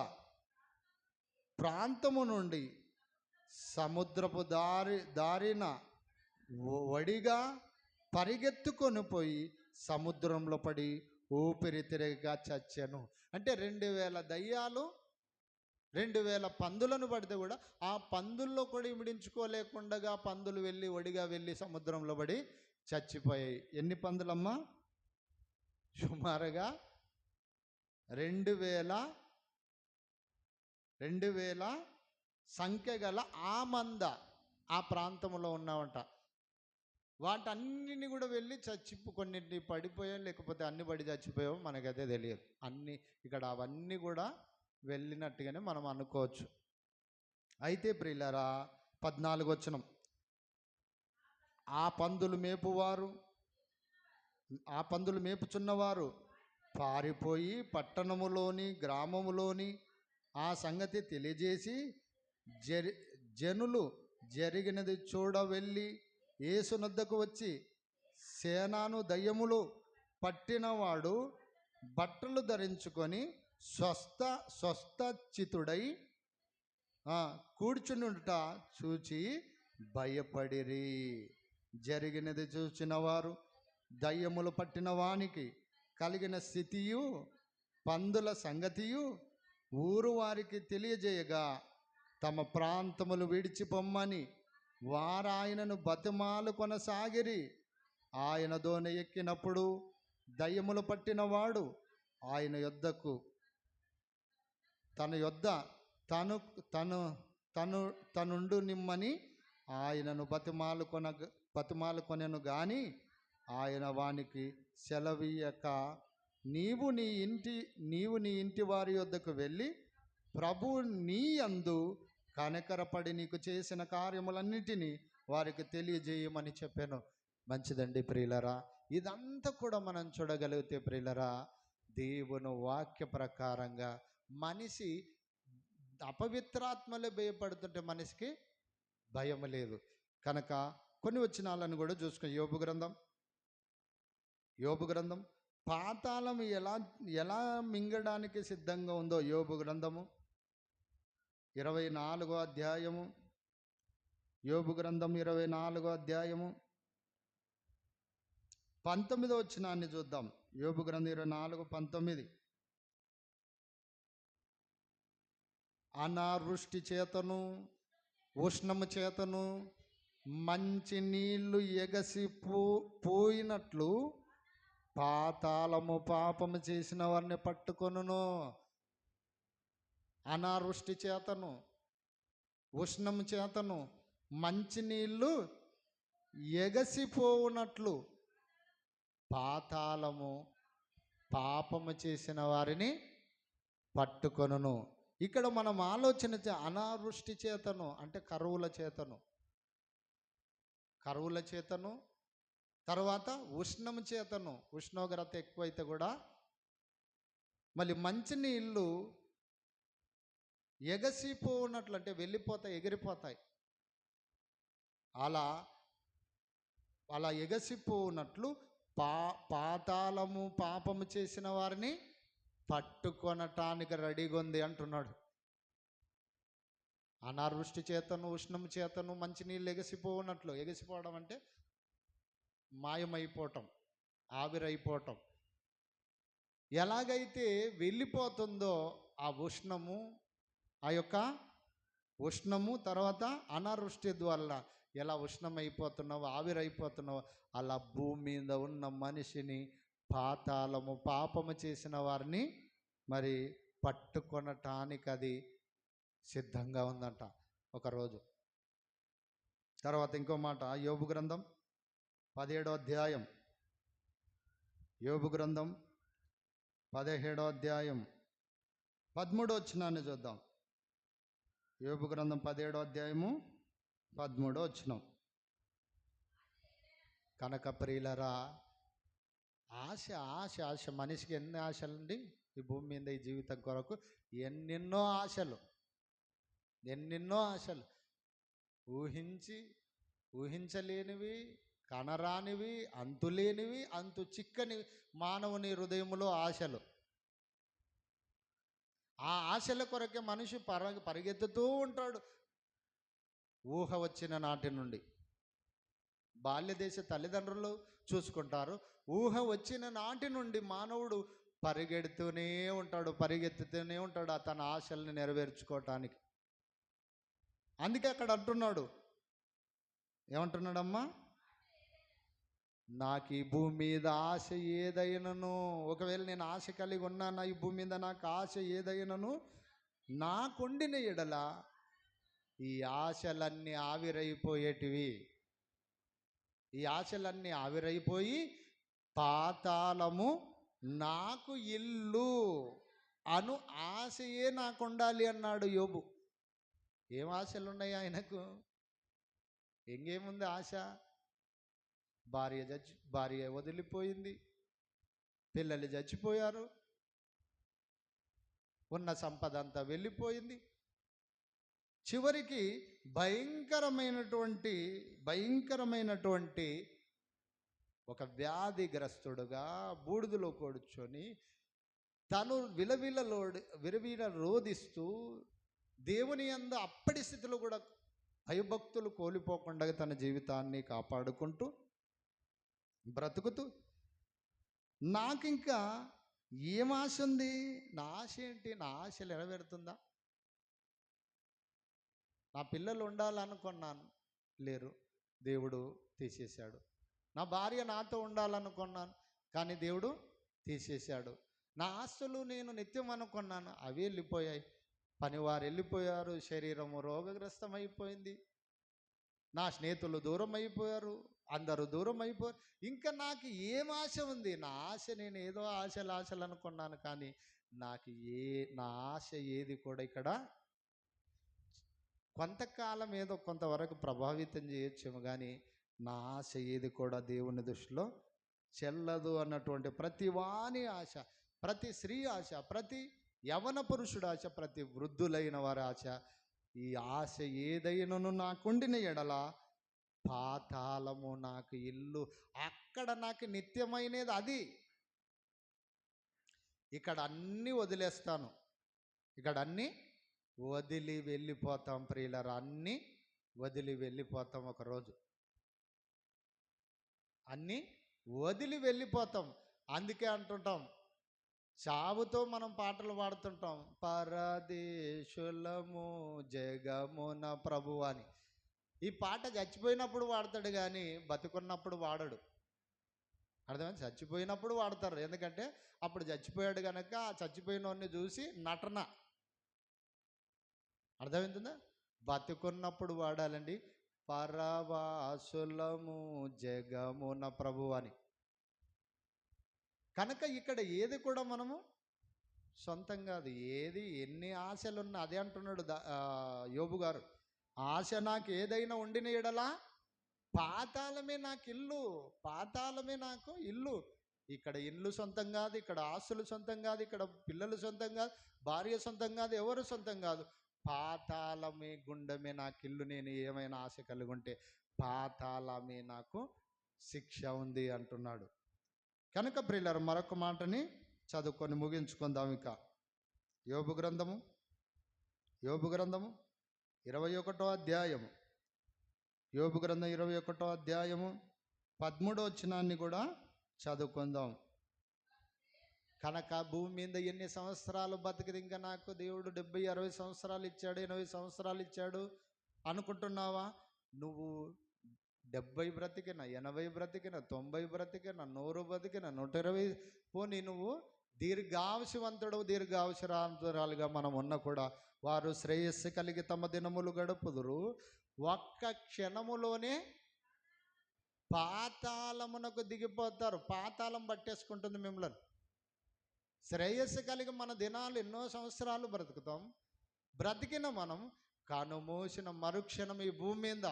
Speaker 1: ప్రాంతము నుండి సముద్రపు దారిన వడిగా పరిగెత్తుకొని పోయి సముద్రంలో పడి ఊపిరితిరగగా చచ్చెను. అంటే 2000 దయ్యాలు 2000 పందులను పడితే కూడా ఆ పందుల్లో కూడా ఇమిడించుకోలేకుండా పందులు ఒడిగా వెళ్ళి సముద్రంలో పడి చచ్చిపోయాయి. ఎన్ని పందులమ్మా? సుమారుగా 2000 సంఖ్య గల ఆ మంద ఆ ప్రాంతంలో ఉన్నావంట. వాటన్నిటిని కూడా వెళ్ళి కొన్నింటిని పడిపోయావు, లేకపోతే అన్ని పడి చచ్చిపోయావు, మనకైతే తెలియదు. ఇక్కడ అవన్నీ కూడా వెళ్ళినట్టుగానే మనం అనుకోవచ్చు. అయితే ప్రియులారా 14 వచనం, ఆ పందులు మేపుచున్నవారు పారిపోయి పట్టణములోని గ్రామములోని ఆ సంగతి తెలియజేసి జనులు జరిగినది చూడ వెళ్ళి యేసునొద్దకు వచ్చి, సేనాను దయ్యములు పట్టినవాడు బట్టలు ధరించుకొని స్వస్థచితుడై కూర్చునుట చూచి భయపడిరి. జరిగినది చూచిన వారు దయ్యములు పట్టిన వానికి కలిగిన స్థితియు పందుల సంగతియు ఊరు వారికి తెలియజేయగా తమ ప్రాంతములు విడిచిపొమ్మని వారాయనను బతిమాలు కొనసాగిరి. ఆయన దోణి ఎక్కినప్పుడు దయ్యములు పట్టినవాడు ఆయన యొద్దకు తనుండు నిమ్మని ఆయనను బతిమాలుకొనెను గాని ఆయన వానికి సెలవీయక, నీవు నీ ఇంటి వారి యొద్దకు వెళ్ళి ప్రభువు నీ యందు కనికరపడి నీకు చేసిన కార్యములన్నిటినీ వారికి తెలియజేయమని చెప్పాను. మంచిదండి ప్రియులరా, ఇదంతా కూడా మనం చూడగలిగితే ప్రియులరా, దేవుని వాక్య ప్రకారంగా మనిషి అపవిత్రాత్మలే భయపడుతుంటే మనిషికి భయం లేదు. కనుక కొన్ని వచనాలను కూడా చూసుకుని యోబు గ్రంథం పాతాళం ఎలా మింగడానికి సిద్ధంగా ఉందో యోబు గ్రంథము 24వ అధ్యాయము, యోబు గ్రంథం 24వ అధ్యాయము 19వ వచనాన్ని చూద్దాం. యోబు గ్రంథం 24:19, అనావృష్టి చేతను ఉష్ణము చేతను మంచి నీళ్లు పోయినట్లు పాతాళము పాపము చేసిన వారిని పట్టుకొనును. అనావృష్టి చేతను ఉష్ణము చేతను మంచి నీళ్లు ఎగసిపోవునట్లు పాతాళము పాపము చేసిన వారిని పట్టుకొనును. ఇక్కడ మనం ఆలోచన అనావృష్టి చేతను అంటే కరువుల చేతను, తర్వాత ఉష్ణము చేతను, ఉష్ణోగ్రత ఎక్కువైతే కూడా మళ్ళీ మంచినీళ్ళు ఎగసిపోనట్లు అంటే ఎగిరిపోతాయి. అలా ఎగసిపోనట్లు పాతాళము పాపము చేసిన వారిని పట్టుకొనటానికి రెడీగా ఉంది అంటున్నాడు. అనావృష్టి చేతను ఉష్ణము చేతను మంచినీళ్ళు ఎగసిపోవడం అంటే మాయమైపోవటం, ఆవిరైపోవటం. ఎలాగైతే వెళ్ళిపోతుందో ఆ ఉష్ణము, ఆ యొక్క ఉష్ణము, తర్వాత అనావృష్టి వల్ల ఎలా ఉష్ణమైపోతున్నావో, ఆవిరైపోతున్నావో, అలా భూమి మీద ఉన్న మనిషిని పాతాళము, పాపము చేసిన వారిని మరి పట్టుకొనటానికి అది సిద్ధంగా ఉందంట ఒకరోజు. తర్వాత ఇంకో మాట, యోబు గ్రంథం 17వ అధ్యాయం, యోబు గ్రంథం 17వ అధ్యాయం 13వ వచనాన్ని చూద్దాం. యోబు గ్రంథం 17వ అధ్యాయము 13వ వచనం. కనుక ప్రియులరా, ఆశ ఆశ ఆశ, మనిషికి ఎన్ని ఆశలండి ఈ భూమి మీద, ఈ జీవితం కొరకు ఎన్నెన్నో ఆశలు, ఎన్నెన్నో ఆశలు, ఊహించలేనివి, కనరానివి, అంతులేనివి, అంతు చిక్కనివి మానవుని హృదయములో ఆశలు. ఆ ఆశల కొరకే మనిషి పరిగెత్తుతూ ఉంటాడు. ఊహ వచ్చిన నాటి నుండి బాల్యదేశ తల్లిదండ్రులు చూసుకుంటారు. ఊహ వచ్చిన నాటి నుండి మానవుడు పరిగెడుతూనే ఉంటాడు తన ఆశల్ని నెరవేర్చుకోవటానికి. అందుకే అక్కడ అంటున్నాడు, ఏమంటున్నాడమ్మా? నాకు ఈ భూమి మీద ఆశ ఏదైనను, ఒకవేళ నేను ఆశ కలిగి ఉన్నానా ఈ భూమి మీద, నాకు ఆశ ఏదైనను నాకుండిన ఎడల ఈ ఆశలన్నీ ఆవిరైపోయేటివి. ఈ ఆశలన్నీ ఆవిరైపోయి పాతాళము నాకు ఇల్లు అను ఆశయే నాకు ఉండాలి అన్నాడు యోబు. ఏం ఆశలు ఉన్నాయి ఆయనకు? ఇంకేముంది ఆశ? భార్య వదిలిపోయింది, పిల్లలు చచ్చిపోయారు, ఉన్న సంపద అంతా వెళ్ళిపోయింది. చివరికి భయంకరమైనటువంటి ఒక వ్యాధిగ్రస్తుడుగా బూడిదలో కూర్చొని తను విలవిల రోదిస్తూ దేవుని యందు అప్పటి స్థితిలో కూడా భయభక్తులు కోల్పోకుండా తన జీవితాన్ని కాపాడుకుంటూ బ్రతుకుతూ, నాకింకా ఏం ఆశ ఉంది? నా ఆశ ఏంటి? నా ఆశలు నెరవేరుతుందా? నా పిల్లలు ఉండాలనుకున్నాను, లేరు, దేవుడు తీసేశాడు. నా భార్య నాతో ఉండాలనుకున్నాను, కానీ దేవుడు తీసేశాడు. నా ఆస్తులు నేను నిత్యం అనుకున్నాను, అవి వెళ్ళిపోయాయి. పనివారు వెళ్ళిపోయారు, శరీరము రోగగ్రస్తమైపోయింది, నా స్నేహితులు దూరం అయిపోయారు, అందరూ దూరం అయిపోయారు. ఇంకా నాకు ఏం ఆశ ఉంది? నా ఆశ, నేను ఏదో ఆశలు అనుకున్నాను, కానీ నా ఆశ ఏది కూడా ఇక్కడ కొంతకాలం ఏదో కొంతవరకు ప్రభావితం చేయొచ్చేమో, కానీ నా ఆశ ఏది కూడా దేవుని దృష్టిలో చెల్లదు అన్నటువంటి ప్రతి వాని ఆశ, ప్రతి స్త్రీ ఆశ, ప్రతి యవన పురుషుడు ఆశ, ప్రతి వృద్ధులైన వారి ఆశ, ఈ ఆశ ఏదైనను నాకుండిన ఎడల పాతాళము నాకు ఇల్లు, అక్కడ నాకు నిత్యమైనది అది. ఇక్కడ అన్నీ వదిలేస్తాను, ఇక్కడ అన్నీ వదిలి వెళ్ళిపోతాం ప్రియులారా, అన్నీ వదిలి వెళ్ళిపోతాం. ఒకరోజు అన్నీ వదిలి వెళ్ళిపోతాం. అందుకే అంటుంటాం, చావుతో మనం పాటలు పాడుతుంటాం, పరదేశులము జగమున ప్రభు అని. ఈ పాట చచ్చిపోయినప్పుడు వాడతాడు కానీ బతుకున్నప్పుడు వాడడు. అర్థమైంది? చచ్చిపోయినప్పుడు వాడతారు, ఎందుకంటే అప్పుడు చచ్చిపోయాడు కనుక ఆ చచ్చిపోయినోడిని చూసి నటన. అర్థమవుతుందా? బతుకున్నప్పుడు వాడాలండి, పరవాసులము జగమున ప్రభు అని. కనుక ఇక్కడ ఏది కూడా మనము సొంతం కాదు. ఏది ఎన్ని ఆశలున్నా, అదే అంటున్నాడు యోబు గారు, ఆశ నాకు ఏదైనా ఉండిన ఎడలా పాతాళమే నాకు ఇల్లు, పాతాళమే నాకు ఇల్లు. ఇక్కడ ఇల్లు సొంతం కాదు, ఇక్కడ ఆస్తులు సొంతం కాదు, ఇక్కడ పిల్లలు సొంతం కాదు, భార్య సొంతం కాదు, ఎవరు సొంతం కాదు. పాతాళమే గుండమే నాకు ఇల్లు. నేను ఏమైనా ఆశ కలిగి ఉంటే పాతాళమే నాకు శిక్ష ఉంది అంటున్నాడు. కనుక ప్రియులారా, మరొక మాటని చదువుకొని ముగించుకుందాం. ఇక యోబు గ్రంథము 21వ అధ్యాయము, యోబు గ్రంథం 21వ అధ్యాయము 13వ వచనాన్ని కూడా చదువుకుందాం. కనుక భూమి మీద ఎన్ని సంవత్సరాలు బతికిది, ఇంకా నాకు దేవుడు 70-60 సంవత్సరాలు ఇచ్చాడు, 80 సంవత్సరాలు ఇచ్చాడు అనుకుంటున్నావా? నువ్వు 70 బ్రతికిన, 80 బ్రతికిన, 90 బ్రతికిన, 100 బ్రతికిన, 120, పోనీ నువ్వు దీర్ఘాయుషవంతుడు దీర్ఘాయుషరాంతురాలుగా మనం ఉన్న కూడా వారు శ్రేయస్సు కలిగి తమ దినములు గడుపుదురు. ఒక్క క్షణములోనే పాతాళమునకు దిగిపోతారు. పాతాళం పట్టేసుకుంటుంది మిమ్మల్ని. శ్రేయస్సు కలిగి మన దినాలు ఎన్నో సంవత్సరాలు బ్రతికిన మనం కనుమూసిన మరుక్షణం ఈ భూమి మీద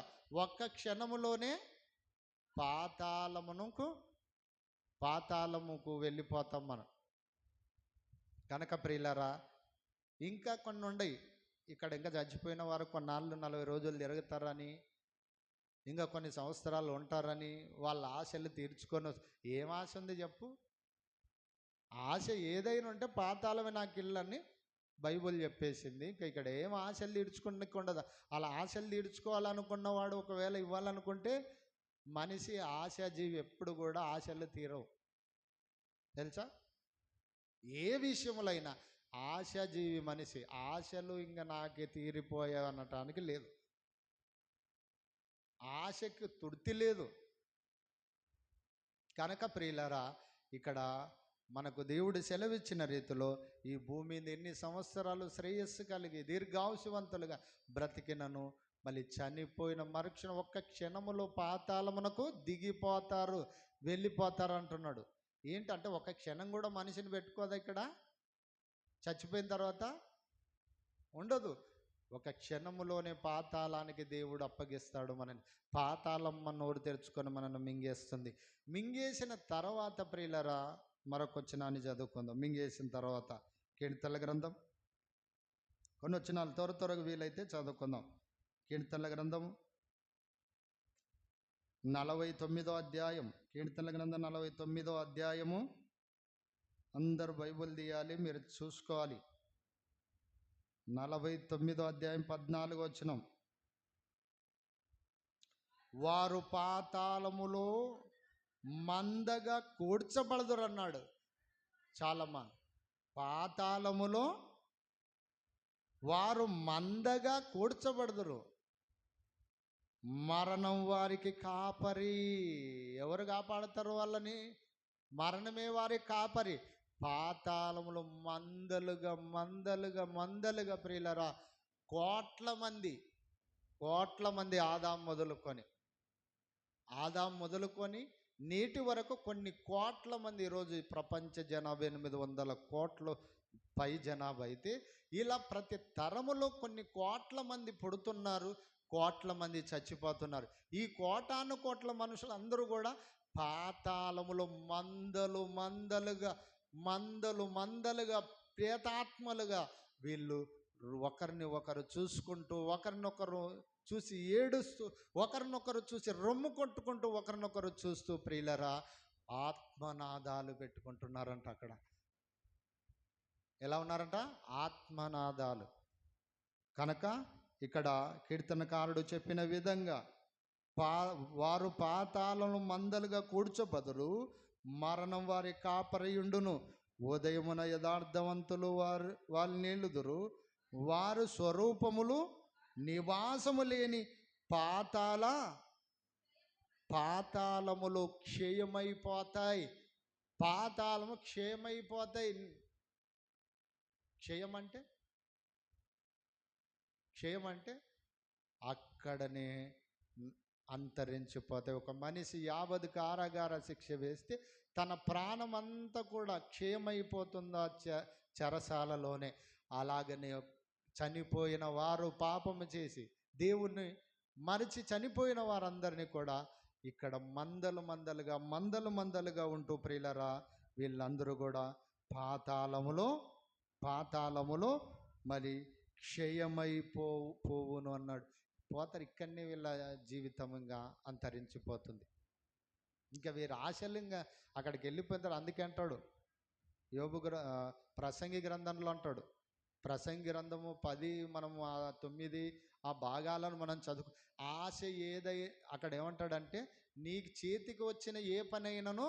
Speaker 1: ఒక్క క్షణములోనే పాతాళముకు వెళ్ళిపోతాం మనం. కనుక ప్రియులారా, ఇంకా కొన్ని ఉండయి. ఇక్కడ ఇంకా చచ్చిపోయిన వారు కొన్నాళ్ళు 40 రోజులు తిరుగుతారని, ఇంకా కొన్ని సంవత్సరాలు ఉంటారని వాళ్ళ ఆశలు తీర్చుకొని ఏం ఆశ ఉంది చెప్పు? ఆశ ఏదైనా ఉంటే పాతాళమే నాకు ఇల్లు అని బైబుల్ చెప్పేసింది. ఇంకా ఇక్కడ ఏం ఆశలు తీర్చుకునేకి ఉండదు. అలా ఆశలు తీర్చుకోవాలనుకున్నవాడు ఒకవేళ ఇవ్వాలనుకుంటే మనిషి ఆశాజీవి ఎప్పుడు కూడా ఆశలు తీరవు, తెలుసా? ఏ విషయములైనా ఆశాజీవి మనిషి. ఆశలు ఇంకా నాకే తీరిపోయావు అనటానికి లేదు, ఆశకు తృప్తి లేదు. కనుక ప్రియులారా, ఇక్కడ మనకు దేవుడు సెలవిచ్చిన రీతిలో ఈ భూమి మీద ఎన్ని సంవత్సరాలు శ్రేయస్సు కలిగి దీర్ఘాయుషవంతులుగా బ్రతికినను మళ్ళీ చనిపోయిన మరుక్షణం ఒక్క క్షణములో పాతాళమునకు దిగిపోతారు, వెళ్ళిపోతారు అంటున్నాడు. ఏంటంటే ఒక క్షణం కూడా మనిషిని పెట్టుకోదా ఇక్కడ? చచ్చిపోయిన తర్వాత ఉండదు. ఒక క్షణములోనే పాతాళానికి దేవుడు అప్పగిస్తాడు మనని. పాతాళం మన నోరు తెరుచుకొని మనను మింగేస్తుంది. మింగేసిన తర్వాత ప్రియులరా, మరొక వచనాన్ని చదువుకుందాం. మింగేసిన తర్వాత కీర్తనల గ్రంథం కొన్ని వచనాలు త్వరగా వీలైతే చదువుకుందాం. కీర్తనల గ్రంథం 49వ అధ్యాయం. కీర్తనల గ్రంథం 49వ అధ్యాయము. అందరూ బైబిల్ తీయాలి, మీరు చూసుకోవాలి. 49వ అధ్యాయం 14వ వచనం. వారు పాతాళములో మందగా కూర్చబడదురు అన్నాడు. చాలమ్మా, పాతాళములో వారు మందగా కూర్చబడదురు, మరణం వారికి కాపరి. ఎవరు కాపాడతారు వాళ్ళని? మరణమే వారి కాపరి. పాతాళములో మందలుగా ప్రియులరా, కోట్ల మంది ఆదాం మొదలుకొని నేటి వరకు కొన్ని కోట్ల మంది. ఈరోజు ప్రపంచ జనాభా 800 కోట్ల పై జనాభా అయితే, ఇలా ప్రతి తరములో కొన్ని కోట్ల మంది పుడుతున్నారు, కోట్ల మంది చచ్చిపోతున్నారు. ఈ కోట్ల మనుషులు అందరూ కూడా పాతాళములో మందలుగా ప్రేతాత్మలుగా వీళ్ళు ఒకరిని ఒకరు చూసుకుంటూ, ఒకరినొకరు చూసి ఏడుస్తూ, ఒకరినొకరు చూసి రొమ్ము కొట్టుకుంటూ, ఒకరినొకరు చూస్తూ ప్రియులరా ఆత్మనాదాలు పెట్టుకుంటున్నారంట. అక్కడ ఎలా ఉన్నారంట? ఆత్మనాదాలు. కనుక ఇక్కడ కీర్తనకారుడు చెప్పిన విధంగా వారు పాతాళము మందలుగా కూర్చోబదురు, మరణం వారి కాపరియుండును. ఉదయమున యథార్థవంతులు వాళ్ళు నీళ్ళుదురు, వారు స్వరూపములు నివాసము లేని పాతాళములు క్షయమైపోతాయి. పాతాళము క్షయమైపోతాయి. క్షయం అంటే అక్కడనే అంతరించిపోతాయి. ఒక మనిషి 50 కారాగార శిక్ష వేస్తే తన ప్రాణం అంతా కూడా క్షయమైపోతుందా చెరసాలలోనే. అలాగనే చనిపోయిన వారు పాపము చేసి దేవుణ్ణి మరిచి చనిపోయిన వారందరినీ కూడా ఇక్కడ మందలుగా ఉంటూ ప్రియులరా వీళ్ళందరూ కూడా పాతాళములో మరి క్షయమైపోవును అన్నాడు. పోతారు. ఇక్కడనే వీళ్ళ జీవితం ఇంకా అంతరించిపోతుంది. ఇంకా వీరి ఆశలు ఇంకా అక్కడికి వెళ్ళిపోతారు. అందుకే అంటాడు ప్రసంగి గ్రంథంలో అంటాడు, ప్రసంగి గ్రంథము 10 మనము 9 ఆ భాగాలను మనం ఆశ అక్కడ ఏమంటాడంటే, నీకు చేతికి వచ్చిన ఏ పనైనను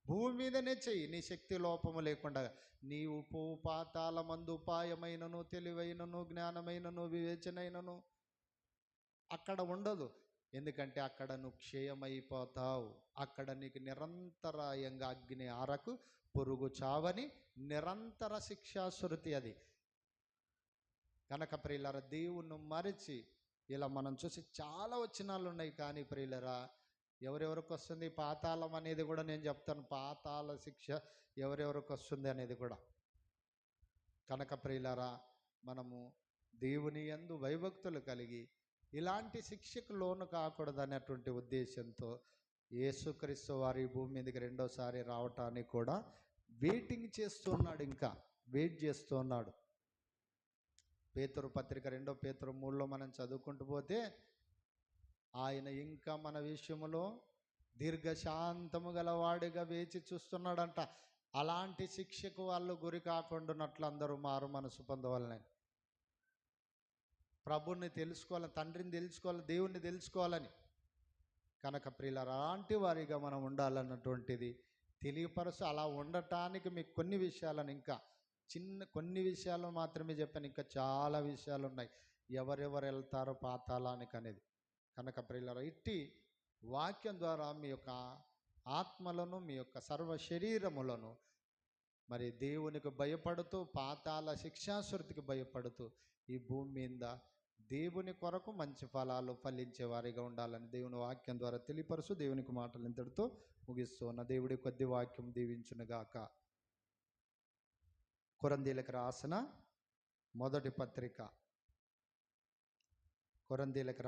Speaker 1: భూమి మీదనే చెయ్యి, నీ శక్తి లోపము లేకుండా. నీవు పో పాతాళమందు ఉపాయమైనను, తెలివైనను, జ్ఞానమైనను, వివేచనైనను అక్కడ ఉండదు. ఎందుకంటే అక్కడ నువ్వు క్షయమైపోతావు. అక్కడ నీకు నిరంతరాయంగా అగ్ని ఆరకు, పురుగు చావని నిరంతర శిక్షాశృతి అది. కనుక ప్రియులరా, దేవుణ్ణి మరిచి ఇలా మనం చూసి చాలా వచనాలు ఉన్నాయి. కానీ ప్రియులరా, ఎవరెవరికి వస్తుంది పాతాళం అనేది కూడా నేను చెప్తాను. పాతాళ శిక్ష ఎవరెవరికి వస్తుంది అనేది కూడా. కనుక ప్రియులరా, మనము దేవుని యందు భయభక్తులు కలిగి ఇలాంటి శిక్షకు లోను కాకూడదు అనేటువంటి ఉద్దేశంతో యేసుక్రీస్తు వారి భూమి మీదకి రెండోసారి రావటానికి కూడా వెయిటింగ్ చేస్తున్నాడు. ఇంకా వెయిట్ చేస్తున్నాడు. పేతురు పత్రిక 2 పేతురు 3లో మనం చదువుకుంటూ పోతే ఆయన ఇంకా మన విషయములో దీర్ఘశాంతము గలవాడిగా వేచి చూస్తున్నాడంట. అలాంటి శిక్షకు వాళ్ళు గురి కాకుండాన్నట్లు అందరూ మారు మనసు పొందవాలని, ప్రభుని తెలుసుకోవాలని, తండ్రిని తెలుసుకోవాలని, దేవుణ్ణి తెలుసుకోవాలని. కనుక ప్రియులారా, అలాంటి వారిగా మనం ఉండాలన్నటువంటిది తెలియపరచు. అలా ఉండటానికి మీకు కొన్ని విషయాలను, ఇంకా కొన్ని విషయాలు మాత్రమే చెప్పాను. ఇంకా చాలా విషయాలు ఉన్నాయి, ఎవరెవరు వెళ్తారో పాతాళానికి అనేది. కనుక ప్రియులారా, ఇట్టి వాక్యం ద్వారా మీ యొక్క ఆత్మలను, మీ యొక్క సర్వ శరీరములను మరి దేవునికి భయపడుతూ, పాతాళ శిక్షాశృతికి భయపడుతూ ఈ భూమి మీద దేవుని కొరకు మంచి ఫలాలు ఫలించే వారిగా ఉండాలని దేవుని వాక్యం ద్వారా తెలియపరుచు దేవునికి మాటలు ఇంతటితో ముగిస్తున్న దేవుడి కొద్ది వాక్యం దీవించునుగాక. కొరంథీయులకు రాసిన మొదటి పత్రిక, కొరంథీయులకు